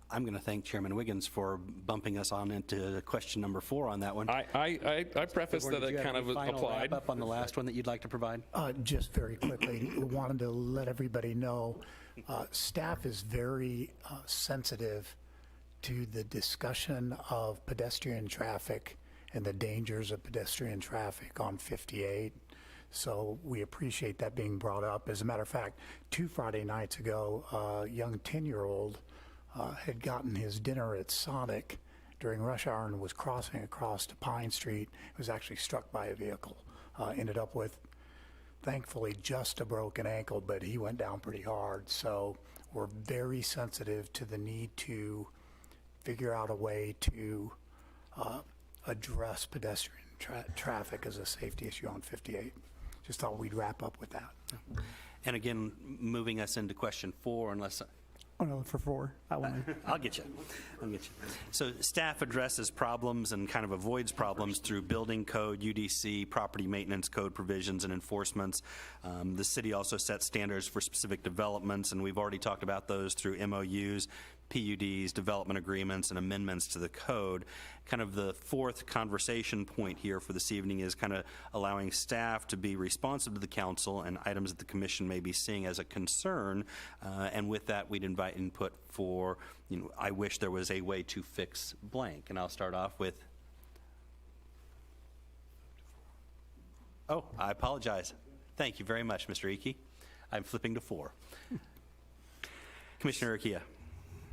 I'm going to thank Chairman Wiggins for bumping us on into question number 4 on that one. I prefaced that it kind of applied. Wrap up on the last one that you'd like to provide? Just very quickly, wanted to let everybody know, staff is very sensitive to the discussion of pedestrian traffic and the dangers of pedestrian traffic on 58. So we appreciate that being brought up. As a matter of fact, 2 Friday nights ago, a young 10-year-old had gotten his dinner at Sonic during rush hour and was crossing across to Pine Street. He was actually struck by a vehicle. Ended up with, thankfully, just a broken ankle, but he went down pretty hard. So we're very sensitive to the need to figure out a way to address pedestrian traffic as a safety issue on 58. Just thought we'd wrap up with that. And again, moving us into question 4, unless... Oh, no, for 4. I want to. I'll get you. So staff addresses problems and kind of avoids problems through building code, UDC, property maintenance code provisions and enforcements. The city also sets standards for specific developments, and we've already talked about those through MOUs, PUDs, development agreements, and amendments to the code. Kind of the 4th conversation point here for this evening is kind of allowing staff to be responsive to the council and items that the commission may be seeing as a concern. And with that, we'd invite input for, I wish there was a way to fix blank. And I'll start off with, oh, I apologize. Thank you very much, Mr. Icky. I'm flipping to 4. Commissioner Urquilla.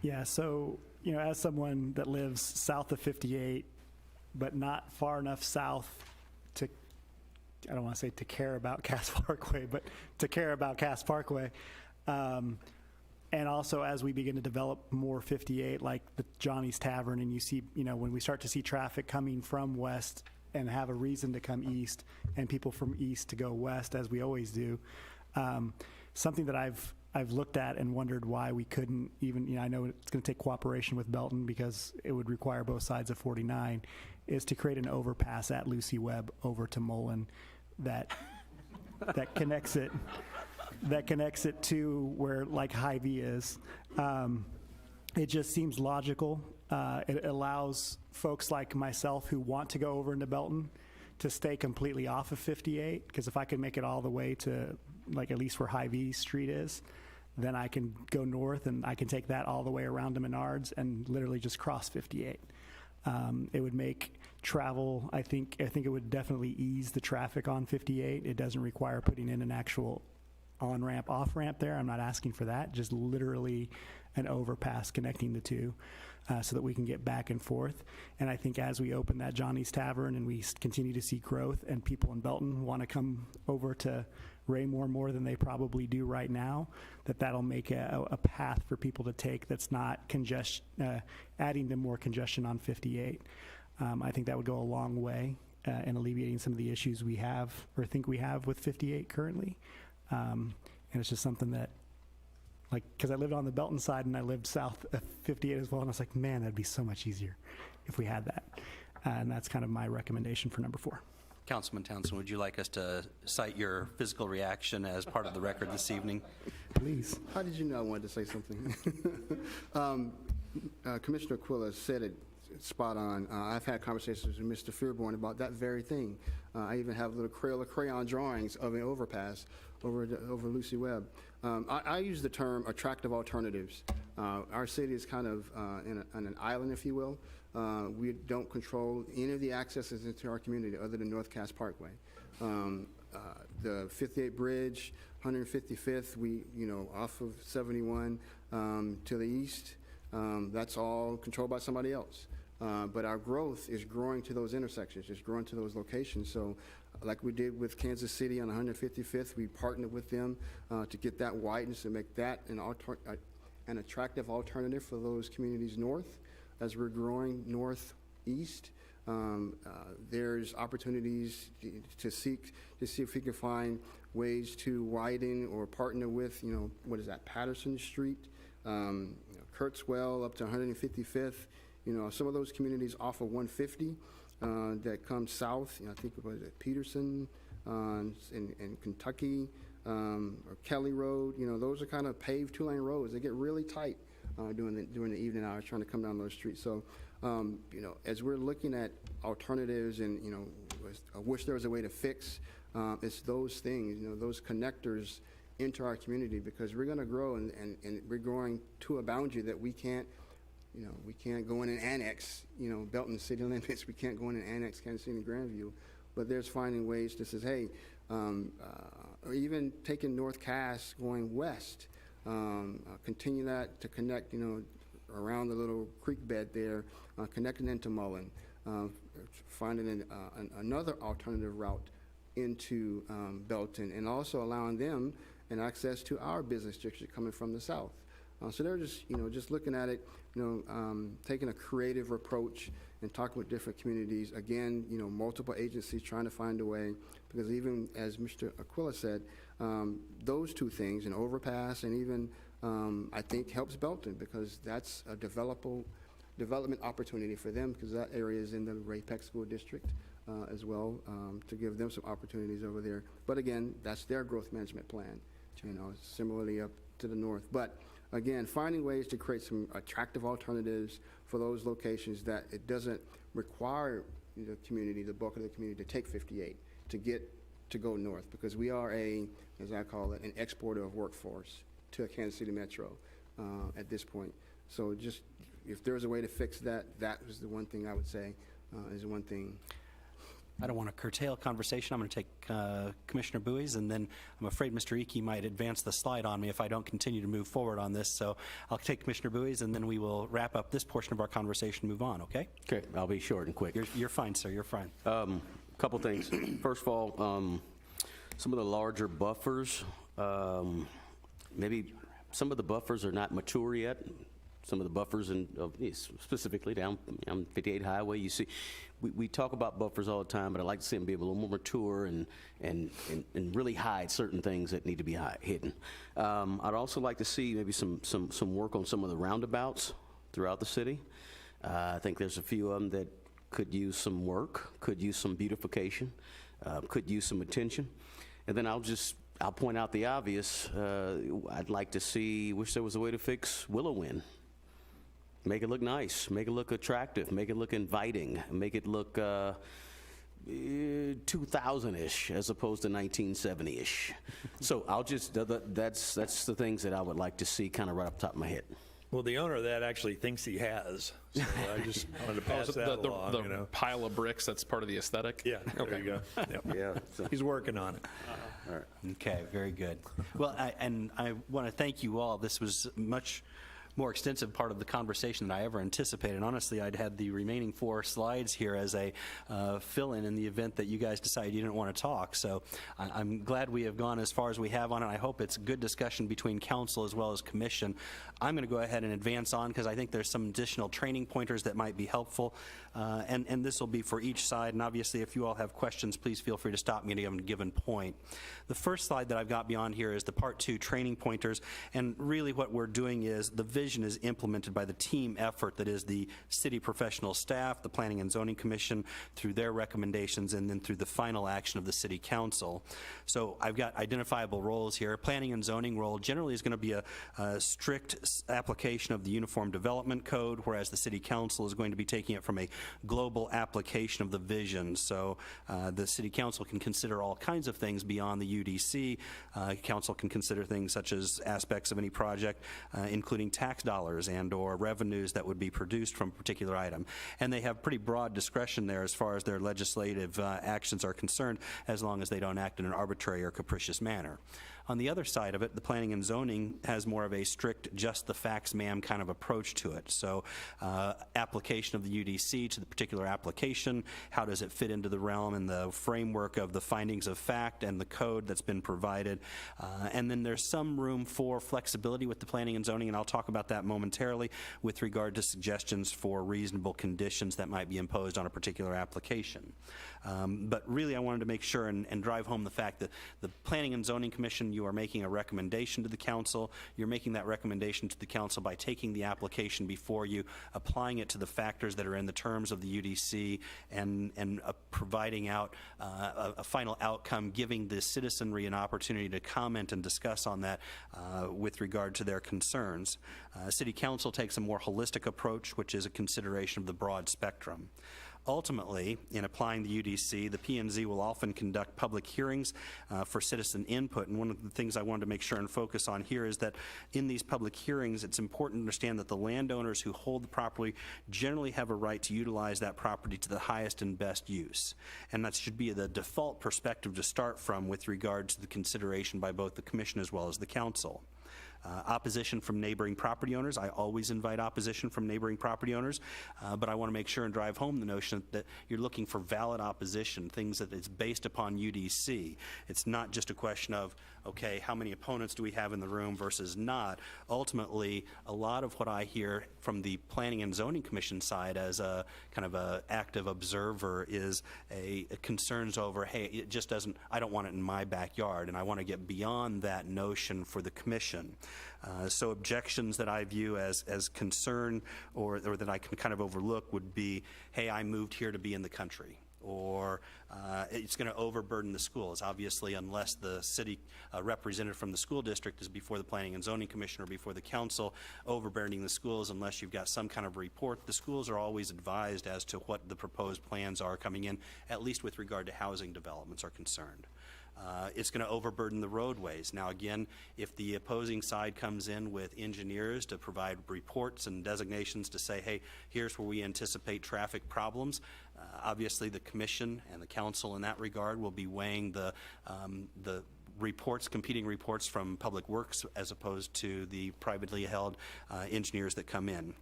Yeah, so, as someone that lives south of 58, but not far enough south to, I don't want to say to care about Cass Parkway, but to care about Cass Parkway. And also as we begin to develop more 58, like the Johnny's Tavern, and you see, when we start to see traffic coming from west and have a reason to come east and people from east to go west, as we always do, something that I've looked at and wondered why we couldn't even, I know it's going to take cooperation with Belton because it would require both sides of 49, is to create an overpass at Lucy Webb over to Mullen that connects it to where like Hy-Vee is. It just seems logical. It allows folks like myself who want to go over into Belton to stay completely off of 58, because if I could make it all the way to like at least where Hy-Vee Street is, then I can go north and I can take that all the way around to Menards and literally just cross 58. It would make travel, I think it would definitely ease the traffic on 58. It doesn't require putting in an actual on-ramp, off-ramp there. I'm not asking for that, just literally an overpass connecting the two so that we can get back and forth. And I think as we open that Johnny's Tavern and we continue to see growth and people in Belton want to come over to Raymar more than they probably do right now, that'll make a path for people to take that's not adding to more congestion on 58. I think that would go a long way in alleviating some of the issues we have or think we have with 58 currently. And it's just something that, because I lived on the Belton side and I lived south of 58 as well, and I was like, man, that'd be so much easier if we had that. And that's kind of my recommendation for number 4. Councilman Townsend, would you like us to cite your physical reaction as part of the record this evening? Please. How did you know I wanted to say something? Commissioner Aquila said it spot on. I've had conversations with Mr. Fearborn about that very thing. I even have little crayon drawings of an overpass over Lucy Webb. I use the term attractive alternatives. Our city is kind of on an island, if you will. We don't control any of the accesses into our community other than North Cass Parkway. The 58 Bridge, 155th, off of 71 to the east, that's all controlled by somebody else. But our growth is growing to those intersections, it's growing to those locations. So like we did with Kansas City on 155th, we partnered with them to get that widened to make that an attractive alternative for those communities north. As we're growing northeast, there's opportunities to see if we can find ways to widen or partner with, Patterson Street, Kurtzwell up to 155th. Some of those communities off of 150 that come south. I think it was at Peterson in Kentucky or Kelly Road. Those are kind of paved 2-lane roads. They get really tight during the evening hours trying to come down those streets. So, as we're looking at alternatives and, I wish there was a way to fix, it's those things, those connectors into our community, because we're going to grow and we're growing to a boundary that we can't go in and annex, Belton city limits. We can't go in and annex Kansas City and Grandview. But there's finding ways to say, hey, or even taking North Cass going west, continue that to connect, around the little creek bed there, connecting into Mullen, finding another alternative route into Belton, and also allowing them an access to our business district coming from the south. So they're just, just looking at it, taking a creative approach and talking with different communities. Again, multiple agencies trying to find a way, because even as Mr. Aquila said, those two things, an overpass and even, I think, helps Belton, because that's a development opportunity for them, because that area is in the Ray Peck School District as well, to give them some opportunities over there. But again, that's their growth management plan, similarly up to the north. But again, finding ways to create some attractive alternatives for those locations that it doesn't require the community, the bulk of the community, to take 58 to go north, because we are as I call it, an exporter of workforce to Kansas City Metro at this point. So just, if there's a way to fix that, that was the one thing I would say is the one thing. I don't want to curtail conversation. I'm going to take Commissioner Buies, and then I'm afraid Mr. Icky might advance the slide on me if I don't continue to move forward on this. So I'll take Commissioner Buies, and then we will wrap up this portion of our conversation and move on, okay? Okay, I'll be short and quick. You're fine, sir. You're fine. Couple things. First of all, some of the larger buffers, maybe some of the buffers are not mature yet. Some of the buffers, specifically down on 58 Highway, you see, we talk about buffers all the time, but I'd like to see them be a little more mature and really hide certain things that need to be hidden. I'd also like to see maybe some work on some of the roundabouts throughout the city. I think there's a few of them that could use some work, could use some beautification, could use some attention. And then I'll point out the obvious. I'd like to wish there was a way to fix Willow Wind. Make it look nice, make it look attractive, make it look inviting, make it look 2000-ish as opposed to 1970-ish. So that's the things that I would like to see kind of right up top of my head. Well, the owner of that actually thinks he has, so I just wanted to pass that along. The pile of bricks, that's part of the aesthetic? Yeah, there you go. Yep. Yeah. He's working on it. All right. Okay, very good. Well, I want to thank you all. This was much more extensive part of the conversation than I ever anticipated. Honestly, I'd had the remaining 4 slides here as a fill-in in the event that you guys decided you didn't want to talk. So I'm glad we have gone as far as we have on it. I hope it's good discussion between council as well as commission. I'm going to go ahead and advance on, because I think there's some additional training pointers that might be helpful, and this will be for each side. And obviously, if you all have questions, please feel free to stop me at a given point. The first slide that I've got beyond here is the Part 2 training pointers, and really what we're doing is the vision is implemented by the team effort that is the city professional staff, the Planning and Zoning Commission, through their recommendations, and then through the final action of the City Council. So I've got identifiable roles here. Planning and Zoning role generally is going to be a strict application of the Uniform Development Code, whereas the City Council is going to be taking it from a global application of the vision. So the City Council can consider all kinds of things beyond the UDC. Council can consider things such as aspects of any project, including tax dollars and or revenues that would be produced from a particular item. And they have pretty broad discretion there as far as their legislative actions are concerned, as long as they don't act in an arbitrary or capricious manner. On the other side of it, the Planning and Zoning has more of a strict, just the facts, ma'am kind of approach to it. So application of the UDC to the particular application, how does it fit into the realm and the framework of the findings of fact and the code that's been provided. And then there's some room for flexibility with the Planning and Zoning, and I'll talk about that momentarily with regard to suggestions for reasonable conditions that might be imposed on a particular application. But really I wanted to make sure and drive home the fact that the Planning and Zoning Commission, you are making a recommendation to the council. You're making that recommendation to the council by taking the application before you, applying it to the factors that are in the terms of the UDC, and providing out a final outcome, giving the citizenry an opportunity to comment and discuss on that with regard to their concerns. City Council takes a more holistic approach, which is a consideration of the broad spectrum. Ultimately, in applying the UDC, the P&Z will often conduct public hearings for citizen input, and one of the things I wanted to make sure and focus on here is that in these public hearings, it's important to understand that the landowners who hold the property generally have a right to utilize that property to the highest and best use, and that should be the default perspective to start from with regard to the consideration by both the Commission as well as the Council. Opposition from neighboring property owners. I always invite opposition from neighboring property owners, but I want to make sure and drive home the notion that you're looking for valid opposition, things that it's based upon UDC. It's not just a question of, okay, how many opponents do we have in the room versus not. Ultimately, a lot of what I hear from the Planning and Zoning Commission side as a kind of a active observer is a concerns over, hey, it just doesn't, I don't want it in my backyard, and I want to get beyond that notion for the Commission. So objections that I view as concern or that I can kind of overlook would be, hey, I moved here to be in the country, or it's going to overburden the schools. Obviously, unless the city representative from the school district is before the Planning and Zoning Commission or before the Council, overburdening the schools unless you've got some kind of report. The schools are always advised as to what the proposed plans are coming in, at least with regard to housing developments are concerned. It's going to overburden the roadways. Now, again, if the opposing side comes in with engineers to provide reports and designations to say, hey, here's where we anticipate traffic problems, obviously the Commission and the Council in that regard will be weighing the reports, competing reports from Public Works as opposed to the privately held engineers that come in.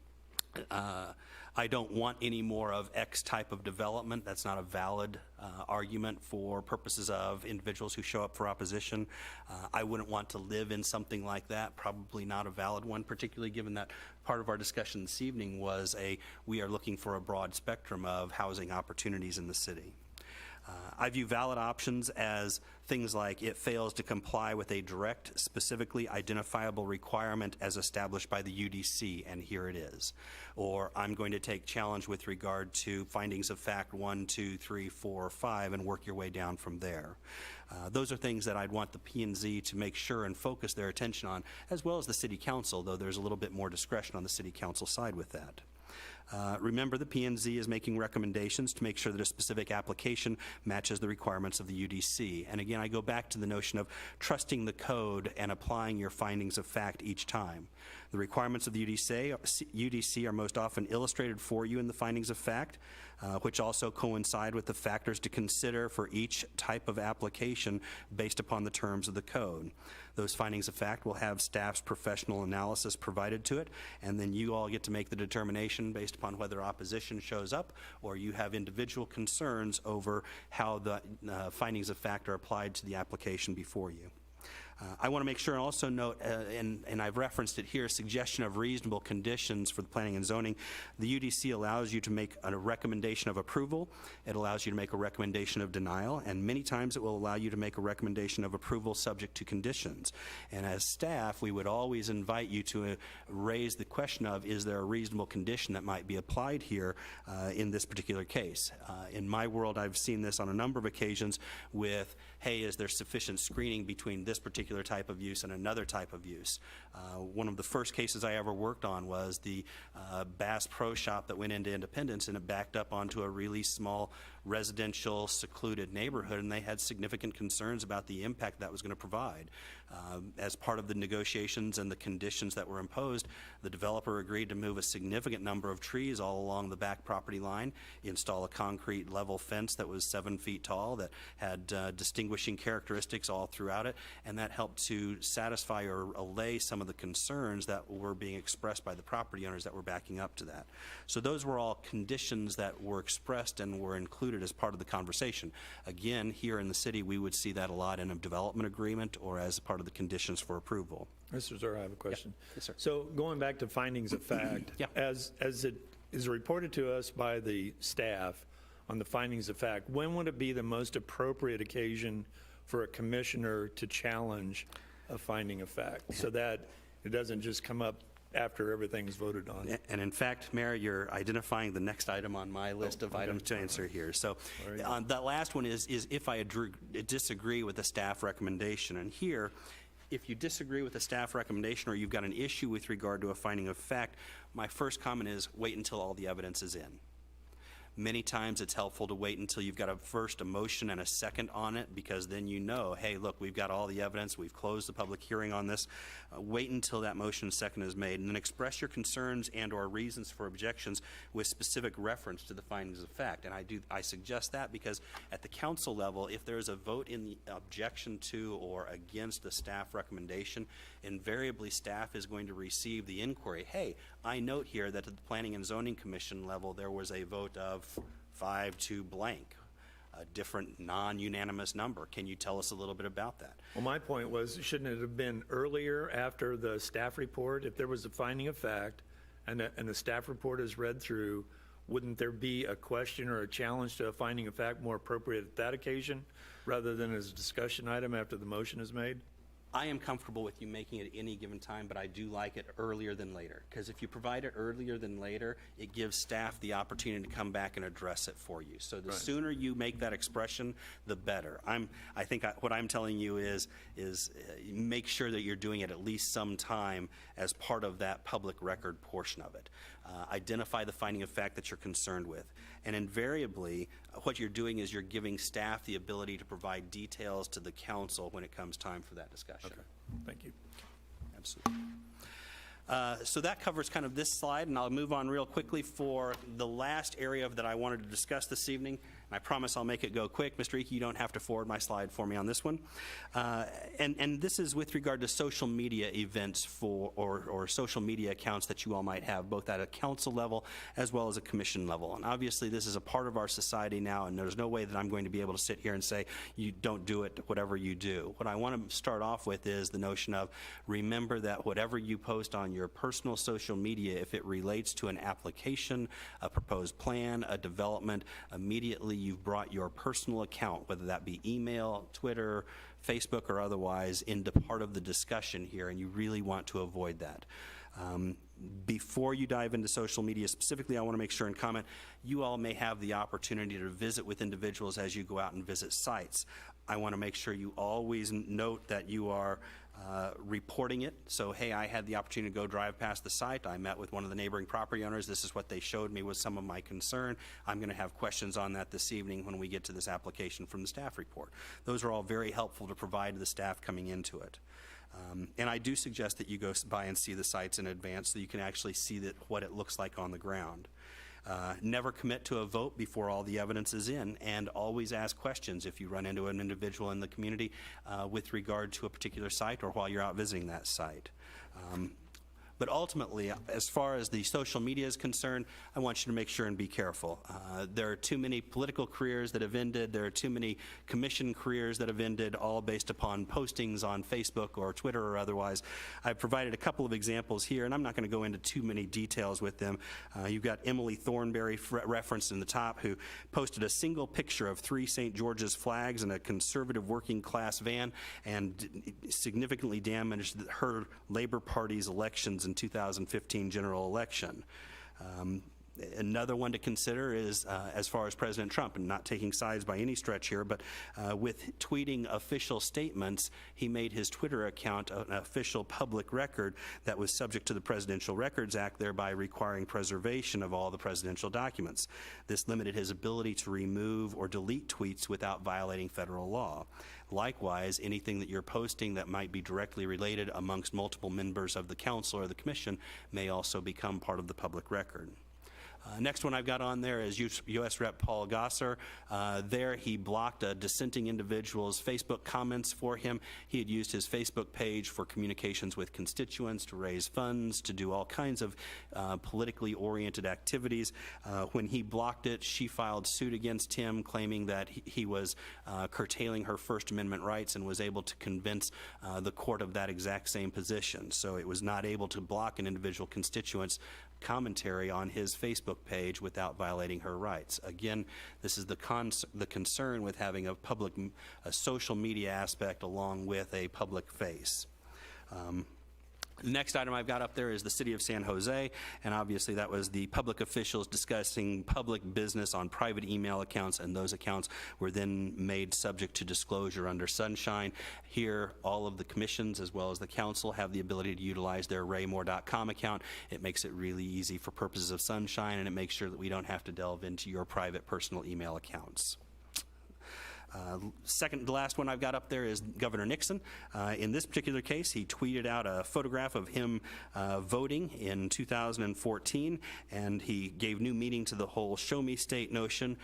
I don't want any more of X type of development. That's not a valid argument for purposes of individuals who show up for opposition. I wouldn't want to live in something like that. Probably not a valid one, particularly given that part of our discussion this evening was we are looking for a broad spectrum of housing opportunities in the city. I view valid options as things like it fails to comply with a direct, specifically identifiable requirement as established by the UDC, and here it is. Or I'm going to take challenge with regard to findings of fact 1, 2, 3, 4, 5, and work your way down from there. Those are things that I'd want the P&Z to make sure and focus their attention on, as well as the City Council, though there's a little bit more discretion on the City Council side with that. Remember, the P&Z is making recommendations to make sure that a specific application matches the requirements of the UDC. And again, I go back to the notion of trusting the code and applying your findings of fact each time. The requirements of the UDC are most often illustrated for you in the findings of fact, which also coincide with the factors to consider for each type of application based upon the terms of the code. Those findings of fact will have staff's professional analysis provided to it, and then you all get to make the determination based upon whether opposition shows up or you have individual concerns over how the findings of fact are applied to the application before you. I want to make sure and also note, and I've referenced it here, suggestion of reasonable conditions for the planning and zoning. The UDC allows you to make a recommendation of approval. It allows you to make a recommendation of denial, and many times it will allow you to make a recommendation of approval subject to conditions. And as staff, we would always invite you to raise the question of, is there a reasonable condition that might be applied here in this particular case? In my world, I've seen this on a number of occasions with, hey, is there sufficient screening between this particular type of use and another type of use? One of the first cases I ever worked on was the Bass Pro Shop that went into Independence, and it backed up onto a really small residential secluded neighborhood, and they had significant concerns about the impact that was going to provide. As part of the negotiations and the conditions that were imposed, the developer agreed to move a significant number of trees all along the back property line, install a concrete level fence that was 7 feet tall that had distinguishing characteristics all throughout it, and that helped to satisfy or allay some of the concerns that were being expressed by the property owners that were backing up to that. So those were all conditions that were expressed and were included as part of the conversation. Again, here in the city, we would see that a lot in a development agreement or as part of the conditions for approval. Mr. Zur, I have a question. Yeah. Yes, sir. So going back to findings of fact, Yeah. as it is reported to us by the staff on the findings of fact, when would it be the most appropriate occasion for a commissioner to challenge a finding of fact so that it doesn't just come up after everything's voted on? And in fact, Mayor, you're identifying the next item on my list of items to answer here. So that last one is if I disagree with the staff recommendation. And here, if you disagree with the staff recommendation or you've got an issue with regard to a finding of fact, my first comment is wait until all the evidence is in. Many times it's helpful to wait until you've got a motion and a second on it, because then you know, hey, look, we've got all the evidence, we've closed the public hearing on this. Wait until that motion and second is made, and then express your concerns and or reasons for objections with specific reference to the findings of fact. And I suggest that because at the council level, if there is a vote in the objection to or against the staff recommendation, invariably staff is going to receive the inquiry, hey, I note here that at the Planning and Zoning Commission level there was a vote of 5 to blank, a different non-unanimous number. Can you tell us a little bit about that? Well, my point was, shouldn't it have been earlier after the staff report? If there was a finding of fact and the staff report is read through, wouldn't there be a question or a challenge to a finding of fact more appropriate at that occasion rather than as a discussion item after the motion is made? I am comfortable with you making it at any given time, but I do like it earlier than later. Because if you provide it earlier than later, it gives staff the opportunity to come back and address it for you. So the sooner you make that expression, the better. I think what I'm telling you is make sure that you're doing it at least some time as part of that public record portion of it. Identify the finding of fact that you're concerned with. And invariably, what you're doing is you're giving staff the ability to provide details to the council when it comes time for that discussion. Okay, thank you. Absolutely. So that covers kind of this slide, and I'll move on real quickly for the last area that I wanted to discuss this evening. I promise I'll make it go quick. Mr. Eakey, you don't have to forward my slide for me on this one. And this is with regard to social media events or social media accounts that you all might have, both at a council level as well as a commission level. And obviously this is a part of our society now, and there's no way that I'm going to be able to sit here and say, you don't do it, whatever you do. What I want to start off with is the notion of, remember that whatever you post on your personal social media, if it relates to an application, a proposed plan, a development, immediately you've brought your personal account, whether that be email, Twitter, Facebook, or otherwise, into part of the discussion here, and you really want to avoid that. Before you dive into social media specifically, I want to make sure and comment, you all may have the opportunity to visit with individuals as you go out and visit sites. I want to make sure you always note that you are reporting it. So, hey, I had the opportunity to go drive past the site. I met with one of the neighboring property owners. This is what they showed me was some of my concern. I'm going to have questions on that this evening when we get to this application from the staff report. Those are all very helpful to provide to the staff coming into it. And I do suggest that you go by and see the sites in advance so you can actually see what it looks like on the ground. Never commit to a vote before all the evidence is in, and always ask questions if you run into an individual in the community with regard to a particular site or while you're out visiting that site. But ultimately, as far as the social media is concerned, I want you to make sure and be careful. There are too many political careers that have ended. There are too many commission careers that have ended, all based upon postings on Facebook or Twitter or otherwise. I've provided a couple of examples here, and I'm not going to go into too many details with them. You've got Emily Thornberry referenced in the top, who posted a single picture of 3 St. George's flags in a conservative working class van and significantly damaged her Labor Party's elections in 2015 general election. Another one to consider is as far as President Trump, and not taking sides by any stretch here, but with tweeting official statements, he made his Twitter account an official public record that was subject to the Presidential Records Act, thereby requiring preservation of all the presidential documents. This limited his ability to remove or delete tweets without violating federal law. Likewise, anything that you're posting that might be directly related amongst multiple members of the council or the commission may also become part of the public record. Next one I've got on there is U.S. Rep. Paul Gosar. There he blocked a dissenting individual's Facebook comments for him. He had used his Facebook page for communications with constituents, to raise funds, to do all kinds of politically oriented activities. When he blocked it, she filed suit against him, claiming that he was curtailing her First Amendment rights, and was able to convince the court of that exact same position. So it was not able to block an individual constituent's commentary on his Facebook page without violating her rights. Again, this is the concern with having a social media aspect along with a public face. The next item I've got up there is the City of San Jose, and obviously that was the public officials discussing public business on private email accounts, and those accounts were then made subject to disclosure under Sunshine. Here, all of the commissions as well as the council have the ability to utilize their raymore.com account. It makes it really easy for purposes of Sunshine, and it makes sure that we don't have to delve into your private personal email accounts. Second to last one I've got up there is Governor Nixon. In this particular case, he tweeted out a photograph of him voting in 2014, and he gave new meaning to the whole show me state notion.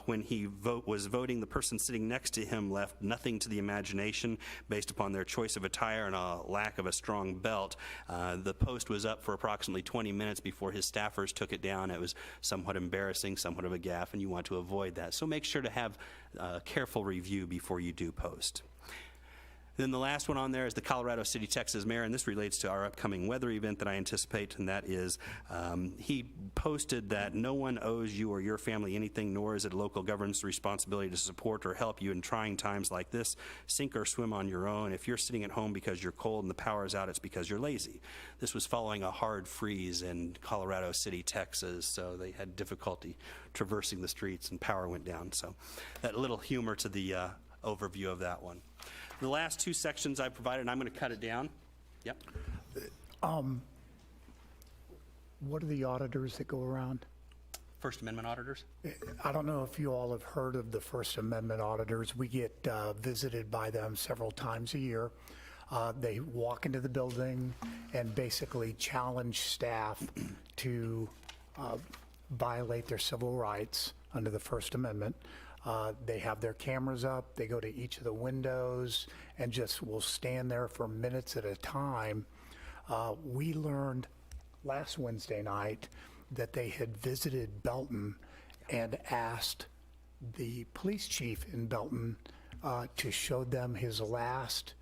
When he was voting, the person sitting next to him left nothing to the imagination based upon their choice of attire and a lack of a strong belt. The post was up for approximately 20 minutes before his staffers took it down. It was somewhat embarrassing, somewhat of a gaffe, and you want to avoid that. So make sure to have careful review before you do post. Then the last one on there is the Colorado City, Texas mayor, and this relates to our upcoming weather event that I anticipate, and that is he posted that no one owes you or your family anything, nor is it a local government's responsibility to support or help you in trying times like this. Sink or swim on your own. If you're sitting at home because you're cold and the power is out, it's because you're lazy. This was following a hard freeze in Colorado City, Texas, so they had difficulty traversing the streets and power went down. So that little humor to the overview of that one. The last two sections I provided, and I'm going to cut it down. Yep. What are the auditors that go around? First Amendment auditors? I don't know if you all have heard of the First Amendment auditors. We get visited by them several times a year. They walk into the building and basically challenge staff to violate their civil rights under the First Amendment. They have their cameras up, they go to each of the windows and just will stand there for minutes at a time. We learned last Wednesday night that they had visited Belton and asked the police chief in Belton to show them his last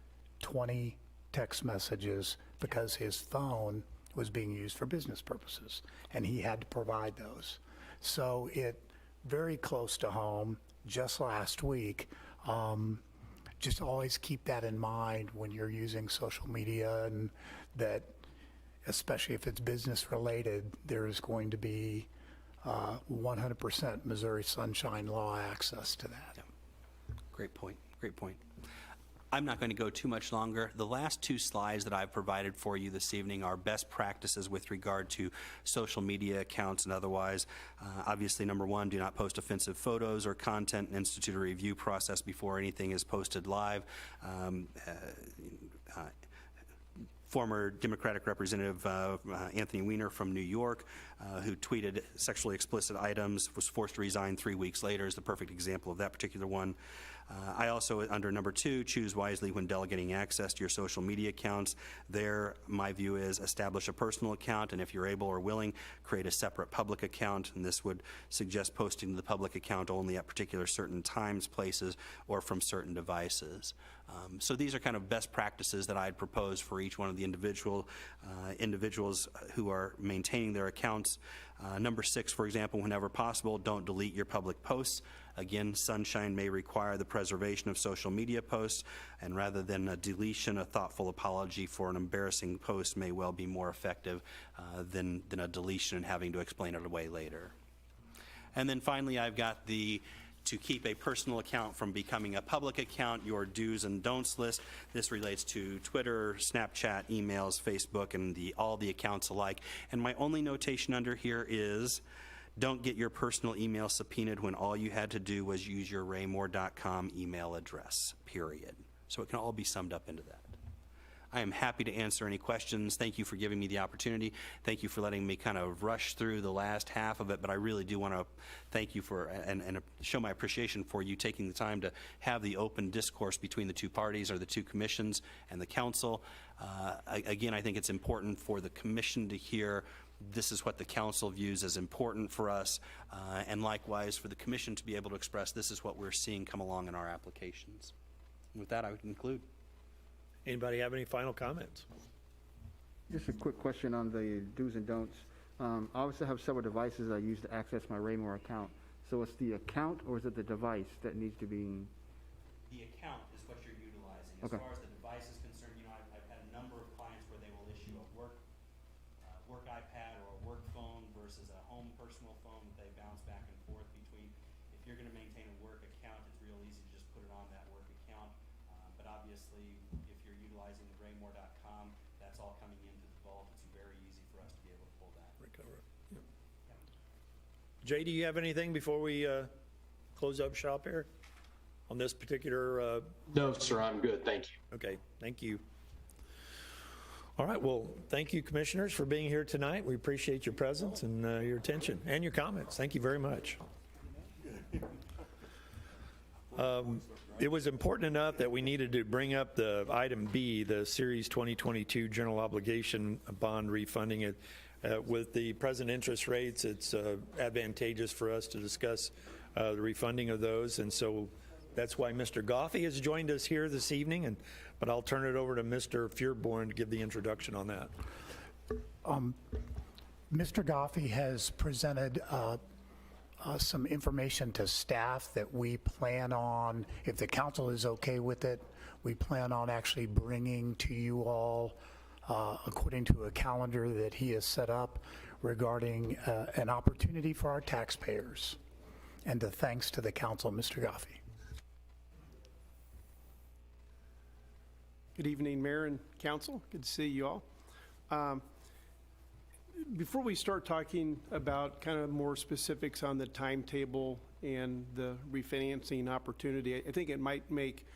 20 text messages because his phone was being used for business purposes and he had to provide those. So it very close to home. Just last week, just always keep that in mind when you're using social media, and that especially if it's business related, there is going to be 100% Missouri Sunshine Law access to that. Yeah. Great point. Great point. I'm not going to go too much longer. The last two slides that I've provided for you this evening are best practices with regard to social media accounts and otherwise. Obviously, number one, do not post offensive photos or content and institute a review process before anything is posted live. Former Democratic Representative Anthony Weiner from New York, who tweeted sexually explicit items, was forced to resign 3 weeks later, is the perfect example of that particular one. I also, under number two, choose wisely when delegating access to your social media accounts. There, my view is establish a personal account, and if you're able or willing, create a separate public account, and this would suggest posting to the public account only at particular certain times, places, or from certain devices. So these are kind of best practices that I'd propose for each one of the individuals who are maintaining their accounts. Number 6, for example, whenever possible, don't delete your public posts. Again, Sunshine may require the preservation of social media posts, and rather than a deletion, a thoughtful apology for an embarrassing post may well be more effective than a deletion and having to explain it away later. And then finally, I've got to keep a personal account from becoming a public account, your do's and don'ts list. This relates to Twitter, Snapchat, emails, Facebook, and all the accounts alike. And my only notation under here is don't get your personal email subpoenaed when all you had to do was use your raymore.com email address, period. So it can all be summed up into that. I am happy to answer any questions. Thank you for giving me the opportunity. Thank you for letting me kind of rush through the last half of it, but I really do want to thank you for and show my appreciation for you taking the time to have the open discourse between the two parties or the two commissions and the council. Again, I think it's important for the commission to hear this is what the council views as important for us, and likewise for the commission to be able to express this is what we're seeing come along in our applications. With that, I would conclude. Anybody have any final comments? Just a quick question on the do's and don'ts. I also have several devices I use to access my Raymore account. So it's the account or is it the device that needs to be? The account is what you're utilizing. As Okay. far as the device is concerned, I've had a number of clients where they will issue a you're going to maintain a work account, it's real easy to just put it on that work account. But obviously, if you're utilizing the raymore.com, that's all coming into the vault. It's very easy for us to be able to pull that. Recover. Jay, do you have anything before we close up shop here on this particular? No, sir, I'm good. Thank you. Okay, thank you. All right, well, thank you, commissioners, for being here tonight. We appreciate your presence and your attention and your comments. Thank you very much. It was important enough that we needed to bring up the item B, the Series 2022 General Obligation Bond refunding. It with the present interest rates, it's advantageous for us to discuss the refunding of those, and so that's why Mr. Goffey has joined us here this evening, but I'll turn it over to Mr. Feuerborn to give the introduction on that. Mr. Goffey has presented some information to staff that we plan on, if the council is okay with it, we plan on actually bringing to you all according to a calendar that he has set up regarding an opportunity for our taxpayers. And thanks to the council, Mr. Goffey. Good evening, Mayor and Council. Good to see you all. Before we start talking about kind of more specifics on the timetable and the refinancing opportunity, I think it might make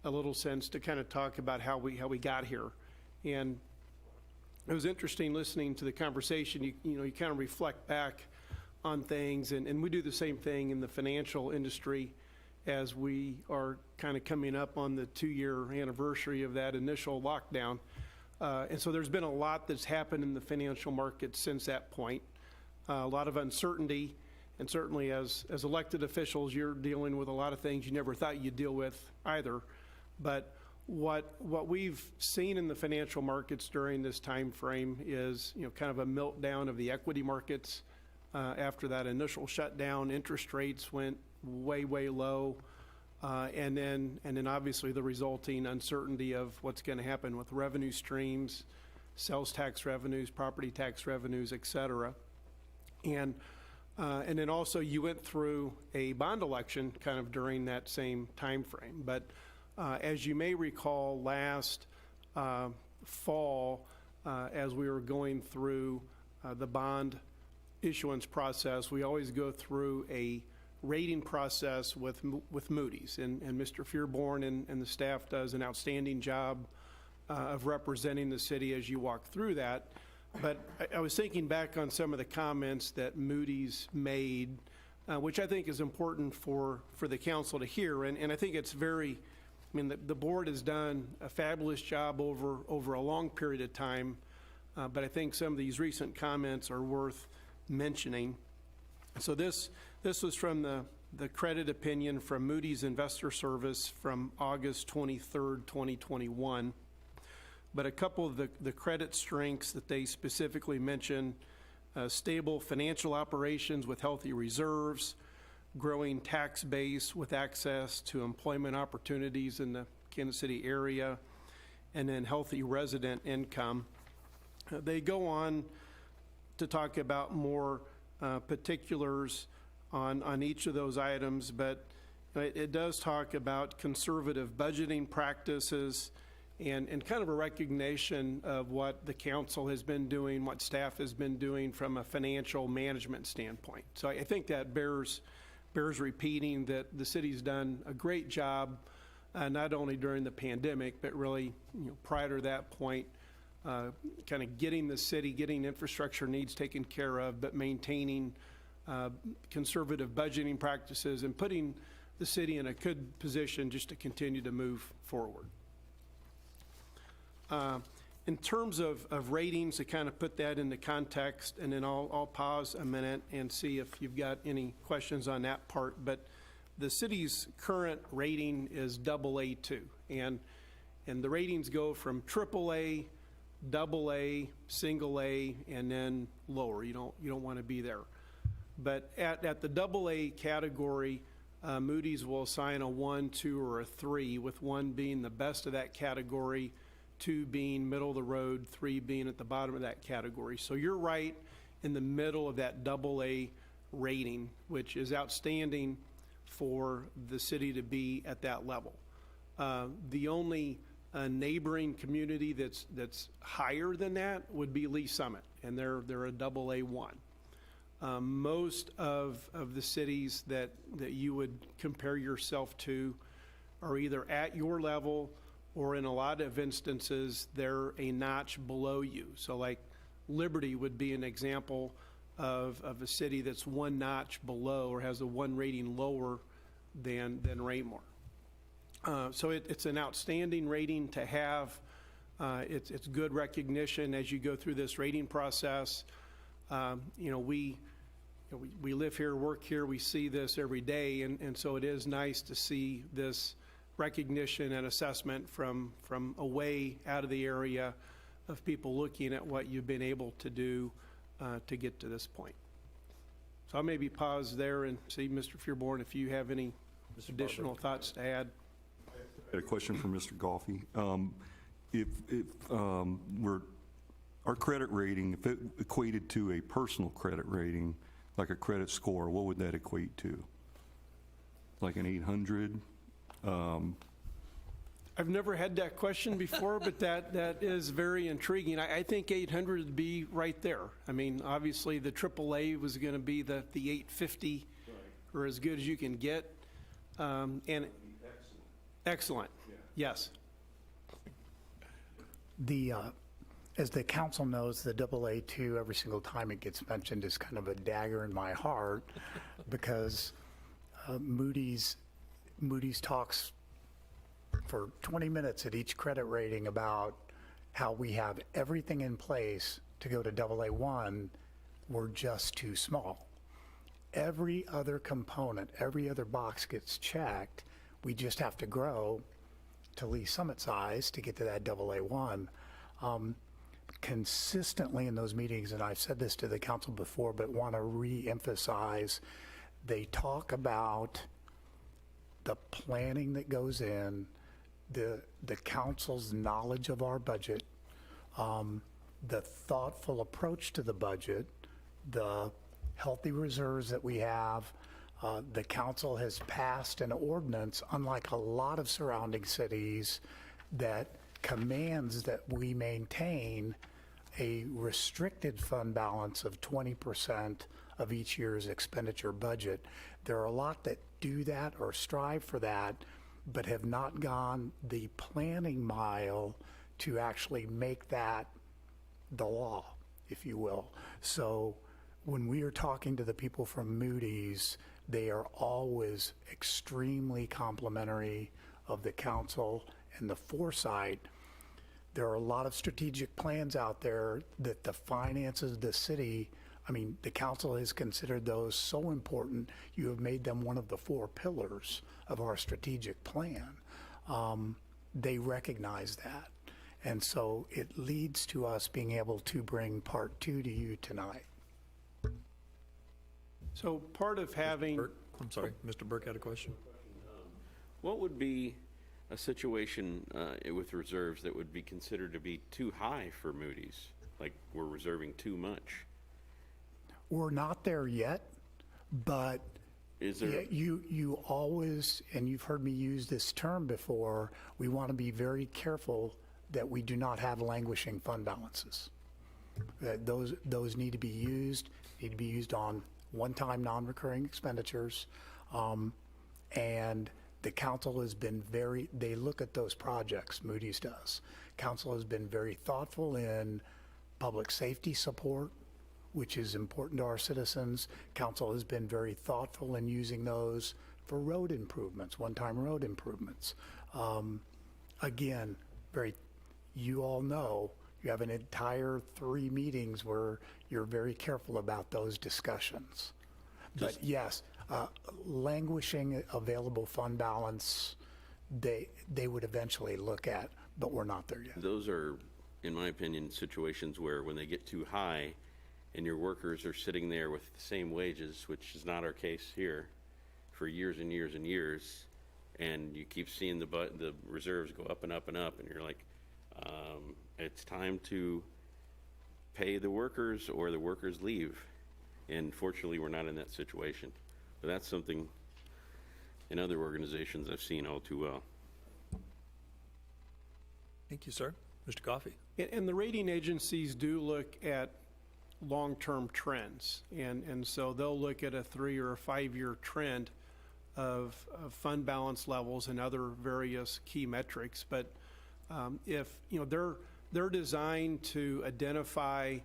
a little sense to kind of talk about how we got here. And it was interesting listening to the conversation. You kind of reflect back on things, and we do the same thing in the financial industry as we are kind of coming up on the 2-year anniversary of that initial lockdown. And so there's been a lot that's happened in the financial markets since that point. A lot of uncertainty, and certainly as elected officials, you're dealing with a lot of things you never thought you'd deal with either. But what we've seen in the financial markets during this time frame is, kind of a meltdown of the equity markets. After that initial shutdown, interest rates went way low, and then obviously the resulting uncertainty of what's going to happen with revenue streams, sales tax revenues, property tax revenues, et cetera. And then also you went through a bond election kind of during that same time frame. But as you may recall, last fall, as we were going through the bond issuance process, we always go through a rating process with Moody's, and Mr. Feuerborn and the staff does an outstanding job of representing the city as you walk through that. But I was thinking back on some of the comments that Moody's made, which I think is important for the council to hear, and I think it's very, the board has done a fabulous job over a long period of time, but I think some of these recent comments are worth mentioning. So this was from the credit opinion from Moody's Investor Service from August 23rd, 2021. But a couple of the credit strengths that they specifically mention: stable financial operations with healthy reserves, growing tax base with access to employment opportunities in the Kansas City area, and then healthy resident income. They go on to talk about more particulars on each of those items, but it does talk about conservative budgeting practices and kind of a recognition of what the council has been doing, what staff has been doing from a financial management standpoint. So I think that bears repeating, that the city's done a great job, not only during the pandemic, but really prior to that point, kind of getting infrastructure needs taken care of, but maintaining conservative budgeting practices and putting the city in a good position just to continue to move forward. In terms of ratings, to kind of put that into context, and then I'll pause a minute and see if you've got any questions on that part, but the city's current rating is AA2, and the ratings go from AAA, AA, single A, and then lower. You don't want to be there. But at the AA category, Moody's will assign a 1, 2, or a 3, with 1 being the best of that category, 2 being middle of the road, 3 being at the bottom of that category. So you're right in the middle of that AA rating, which is outstanding for the city to be at that level. The only neighboring community that's higher than that would be Lee Summit, and they're a AA1. Most of the cities that you would compare yourself to are either at your level, or in a lot of instances, they're a notch below you. So like Liberty would be an example of a city that's one notch below or has a 1 rating lower than Raymar. So it's an outstanding rating to have. It's good recognition as you go through this rating process. We live here, work here, we see this every day, and so it is nice to see this recognition and assessment from away out of the area of people looking at what you've been able to do to get to this point. So I'll maybe pause there and see, Mr. Fearborn, if you have any additional thoughts to add. I had a question for Mr. Golfey. If our credit rating, if it equated to a personal credit rating, like a credit score, what would that equate to? Like an 800? I've never had that question before, but that is very intriguing. I think 800 would be right there. I mean, obviously the AAA was going to be the 850, or as good as you can get. And excellent. Yes. As the council knows, the AA2, every single time it gets mentioned, is kind of a dagger in my heart, because Moody's talks for 20 minutes at each credit rating about how we have everything in place to go to AA1. We're just too small. Every other component, every other box gets checked. We just have to grow to Lee Summit size to get to that AA1. Consistently in those meetings, and I've said this to the council before, but want to re-emphasize, they talk about the planning that goes in, the council's knowledge of our budget, the thoughtful approach to the budget, the healthy reserves that we have. The council has passed an ordinance, unlike a lot of surrounding cities, that commands that we maintain a restricted fund balance of 20% of each year's expenditure budget. There are a lot that do that or strive for that, but have not gone the planning mile to actually make that the law, if you will. So when we are talking to the people from Moody's, they are always extremely complimentary of the council and the foresight. There are a lot of strategic plans out there that the finances of the city, I mean, the council has considered those so important, you have made them one of the 4 pillars of our strategic plan. They recognize that. And so it leads to us being able to bring part 2 to you tonight. So part of having... I'm sorry, Mr. Burke had a question. What would be a situation with reserves that would be considered to be too high for Moody's? Like we're reserving too much? We're not there yet, but is there... you always, and you've heard me use this term before, we want to be very careful that we do not have languishing fund balances. Those need to be used on one-time non-recurring expenditures, and the council has been they look at those projects, Moody's does. Council has been very thoughtful in public safety support, which is important to our citizens. Council has been very thoughtful in using those for road improvements, one-time road improvements. Again, you all know, you have an entire 3 meetings where you're very careful about those discussions. But yes, languishing available fund balance, they would eventually look at, but we're not there yet. Those are, in my opinion, situations where when they get too high and your workers are sitting there with the same wages, which is not our case here, for years and years and years, and you keep seeing the reserves go up and up and up, and you're like, it's time to pay the workers or the workers leave. And fortunately, we're not in that situation. But that's something and other organizations I've seen all too well. Thank you, sir. Mr. Coffey. And the rating agencies do look at long-term trends, and so they'll look at a 3 or a 5-year trend of fund balance levels and other various key metrics. But if, you know, they're designed to identify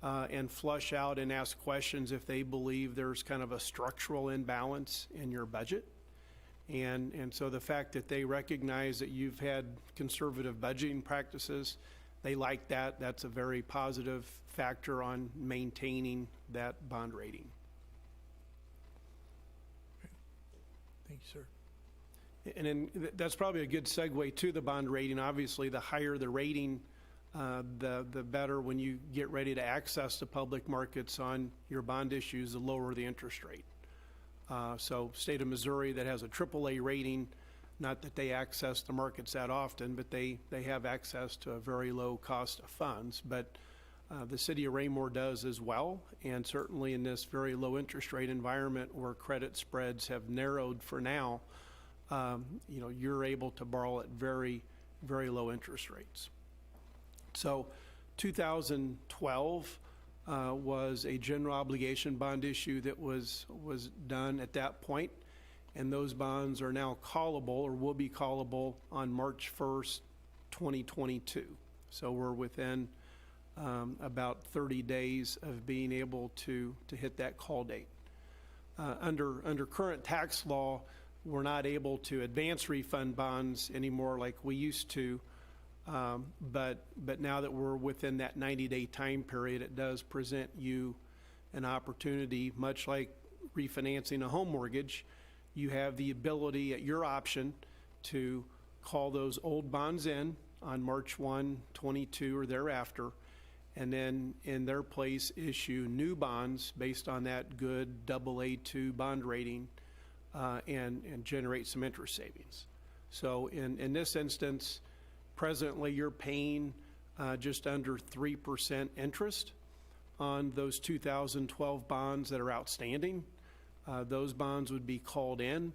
and flush out and ask questions if they believe there's kind of a structural imbalance in your budget. And so the fact that they recognize that you've had conservative budgeting practices, they like that. That's a very positive factor on maintaining that bond rating. Thank you, sir. And then that's probably a good segue to the bond rating. Obviously, the higher the rating, the better when you get ready to access the public markets on your bond issues, the lower the interest rate. So state of Missouri that has a AAA rating, not that they access the markets that often, but they have access to a very low cost of funds. But the city of Raymar does as well, and certainly in this very low interest rate environment where credit spreads have narrowed for now, you know, you're able to borrow at very, very low interest rates. So 2012 was a general obligation bond issue that was done at that point, and those bonds are now callable or will be callable on March 1st, 2022. So we're within about 30 days of being able to hit that call date. Under current tax law, we're not able to advance refund bonds anymore like we used to. But now that we're within that 90-day time period, it does present you an opportunity, much like refinancing a home mortgage. You have the ability at your option to call those old bonds in on March 1, 22 or thereafter, and then in their place issue new bonds based on that good AA2 bond rating and generate some interest savings. So in this instance, presently, you're paying just under 3% interest on those 2012 bonds that are outstanding. Those bonds would be called in.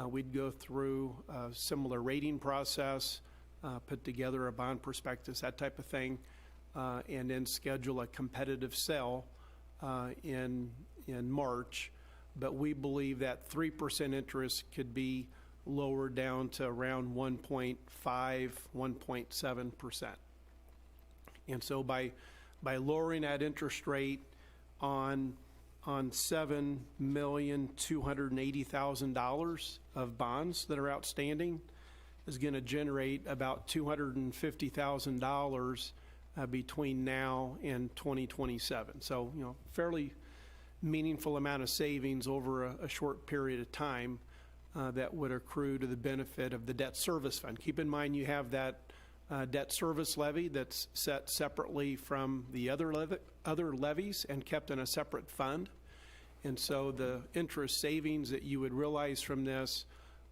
We'd go through a similar rating process, put together a bond prospectus, that type of thing, and then schedule a competitive sale in March. But we believe that 3% interest could be lowered down to around 1.5, 1.7%. And so by lowering that interest rate on $7,280,000 of bonds that are outstanding is going to generate about $250,000 between now and 2027. So, you know, fairly meaningful amount of savings over a short period of time that would accrue to the benefit of the debt service fund. Keep in mind you have that debt service levy that's set separately from the other levies and kept in a separate fund. And so the interest savings that you would realize from this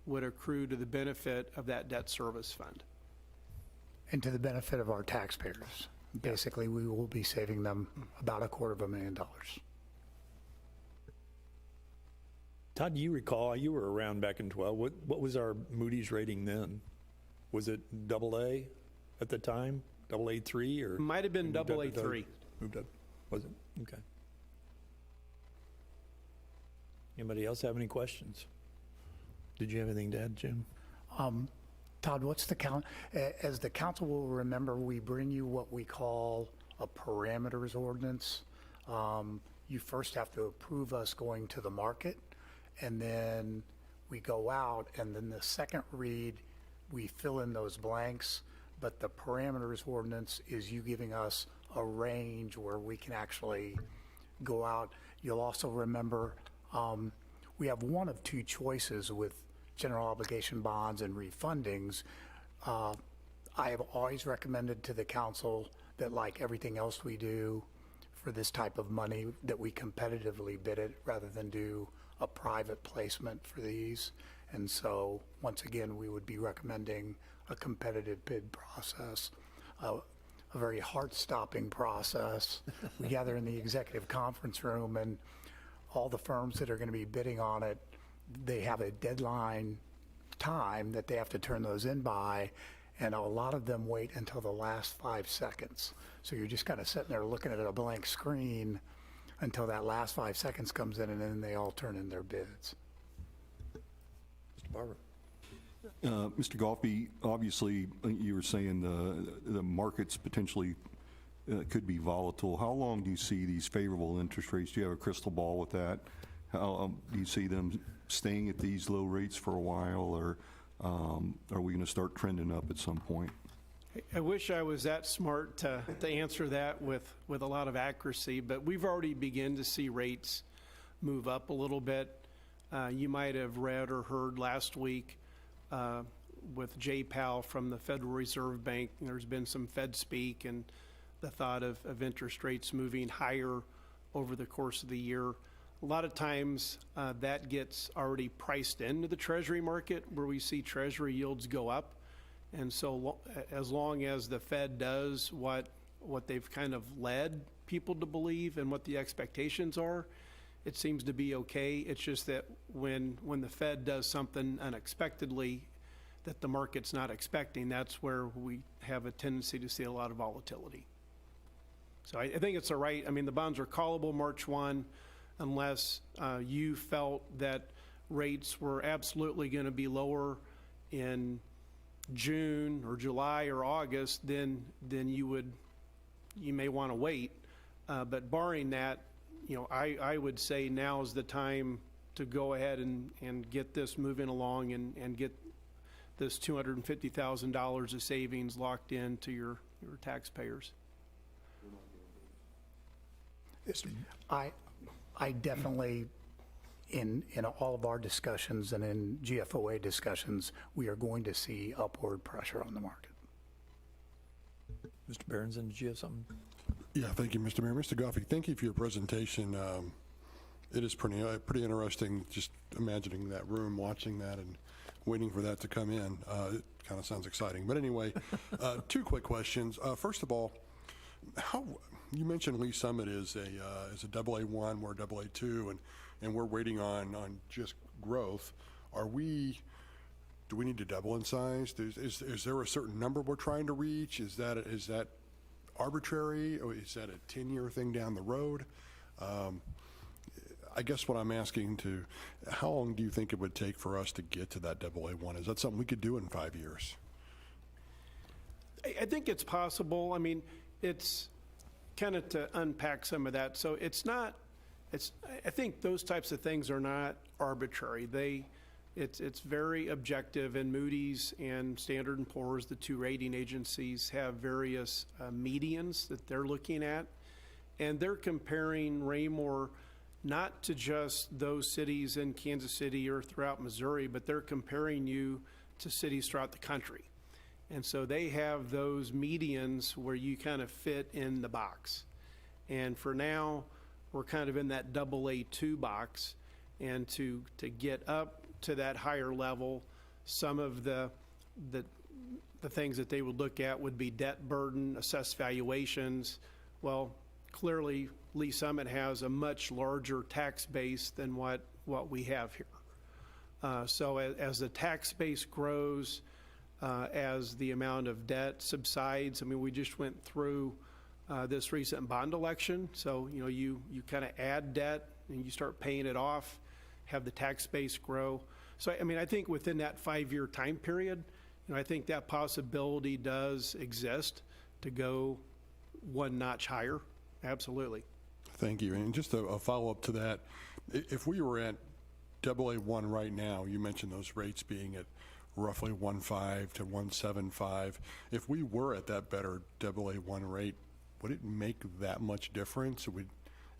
would accrue to the benefit of that debt service fund. And to the benefit of our taxpayers. Basically, we will be saving them about $250,000. Todd, do you recall, you were around back in 12, what was our Moody's rating then? Was it AA at the time? AA3 or? Might have been AA3. Moved up, was it? Okay. Anybody else have any questions? Did you have anything to add, Jim? Todd, what's the count? As the council will remember, we bring you what we call a parameters ordinance. You first have to approve us going to the market, and then we go out, and then the second read, we fill in those blanks. But the parameters ordinance is you giving us a range where we can actually go out. You'll also remember we have one of two choices with general obligation bonds and refundings. I have always recommended to the council that, like everything else we do for this type of money, that we competitively bid it rather than do a private placement for these. And so once again, we would be recommending a competitive bid process, a very heart-stopping process. We gather in the executive conference room, and all the firms that are going to be bidding on it, they have a deadline time that they have to turn those in by, and a lot of them wait until the last 5 seconds. So you're just kind of sitting there looking at a blank screen until that last 5 seconds comes in, and then they all turn in their bids. Mr. Barber. Mr. Golfby, obviously, you were saying the markets potentially could be volatile. How long do you see these favorable interest rates? Do you have a crystal ball with that? How do you see them staying at these low rates for a while, or are we going to start trending up at some point? I wish I was that smart to answer that with a lot of accuracy, but we've already begun to see rates move up a little bit. You might have read or heard last week with Jay Powell from the Federal Reserve Bank, there's been some Fed speak and the thought of interest rates moving higher over the course of the year. A lot of times that gets already priced into the Treasury market, where we see Treasury yields go up. And so as long as the Fed does what they've kind of led people to believe and what the expectations are, it seems to be okay. It's just that when the Fed does something unexpectedly that the market's not expecting, that's where we have a tendency to see a lot of volatility. So I think it's all right. I mean, the bonds are callable March 1 unless you felt that rates were absolutely going to be lower in June or July or August, then you may want to wait. But barring that, I would say now is the time to go ahead and get this moving along and get this $250,000 of savings locked into your taxpayers. I definitely, in all of our discussions and in GFOA discussions, we are going to see upward pressure on the market. Mr. Berenson, did you have something? Yeah, thank you, Mr. Mayor. Mr. Goffey, thank you for your presentation. It is pretty interesting just imagining that room, watching that, and waiting for that to come in. It kind of sounds exciting. But anyway, two quick questions. First of all, you mentioned Lee Summit is a AA1, we're AA2, and we're waiting on just growth. Do we need to double in size? Is there a certain number we're trying to reach? Is that arbitrary, or is that a 10-year thing down the road? I guess what I'm asking how long do you think it would take for us to get to that AA1? Is that something we could do in 5 years? I think it's possible. I mean, it's kind of to unpack some of that. So I think those types of things are not arbitrary. It's very objective, and Moody's and Standard & Poor's, the two rating agencies, have various medians that they're looking at, and they're comparing Raymar not to just those cities in Kansas City or throughout Missouri, but they're comparing you to cities throughout the country. And so they have those medians where you kind of fit in the box. And for now, we're kind of in that AA2 box, and to get up to that higher level, some of the things that they would look at would be debt burden, assessed valuations. Well, clearly, Lee Summit has a much larger tax base than what we have here. So as the tax base grows, as the amount of debt subsides, I mean, we just went through this recent bond election. So, you kind of add debt and you start paying it off, have the tax base grow. So, I mean, I think within that 5-year time period, I think that possibility does exist to go one notch higher. Absolutely. Thank you. And just a follow-up to that, if we were at AA1 right now, you mentioned those rates being at roughly 1.5 to 1.75. If we were at that better AA1 rate, would it make that much difference?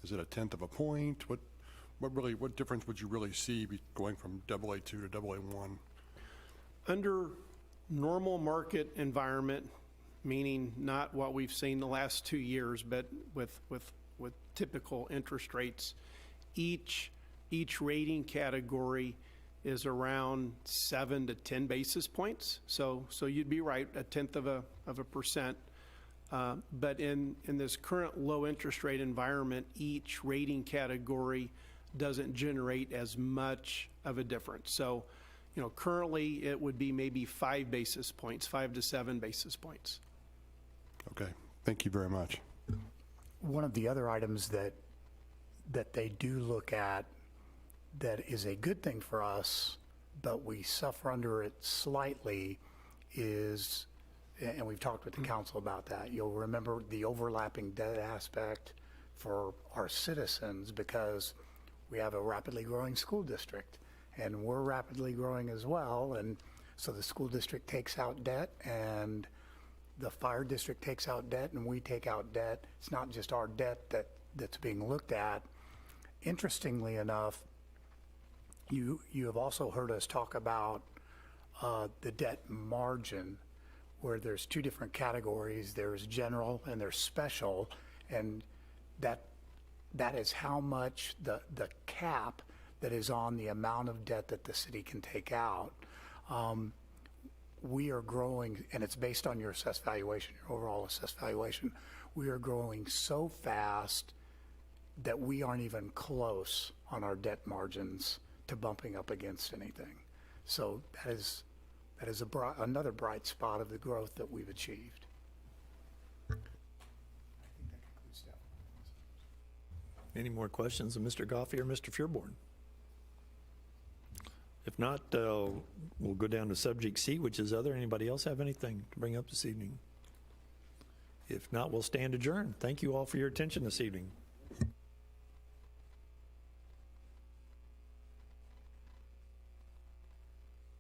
Is it a tenth of a point? What difference would you really see going from AA2 to AA1? Under normal market environment, meaning not what we've seen the last 2 years, but with typical interest rates, each rating category is around 7 to 10 basis points. So you'd be right, a tenth of a percent. But in this current low interest rate environment, each rating category doesn't generate as much of a difference. So, you know, currently it would be maybe 5 basis points, 5 to 7 basis points. Okay, thank you very much. One of the other items that they do look at that is a good thing for us, but we suffer under it slightly, is, and we've talked with the council about that, you'll remember the overlapping debt aspect for our citizens, because we have a rapidly growing school district, and we're rapidly growing as well, and so the school district takes out debt, and the fire district takes out debt, and we take out debt. It's not just our debt that's being looked at. Interestingly enough, you have also heard us talk about the debt margin, where there's 2 different categories. There's general and there's special, and that is how much the cap that is on the amount of debt that the city can take out. We are growing, and it's based on your assessed valuation, your overall assessed valuation. We are growing so fast that we aren't even close on our debt margins to bumping up against anything. So that is another bright spot of the growth that we've achieved. Any more questions of Mr. Goffey or Mr. Feuerborn? If not, we'll go down to subject C, which is other. Anybody else have anything to bring up this evening? If not, we'll stand adjourned. Thank you all for your attention this evening.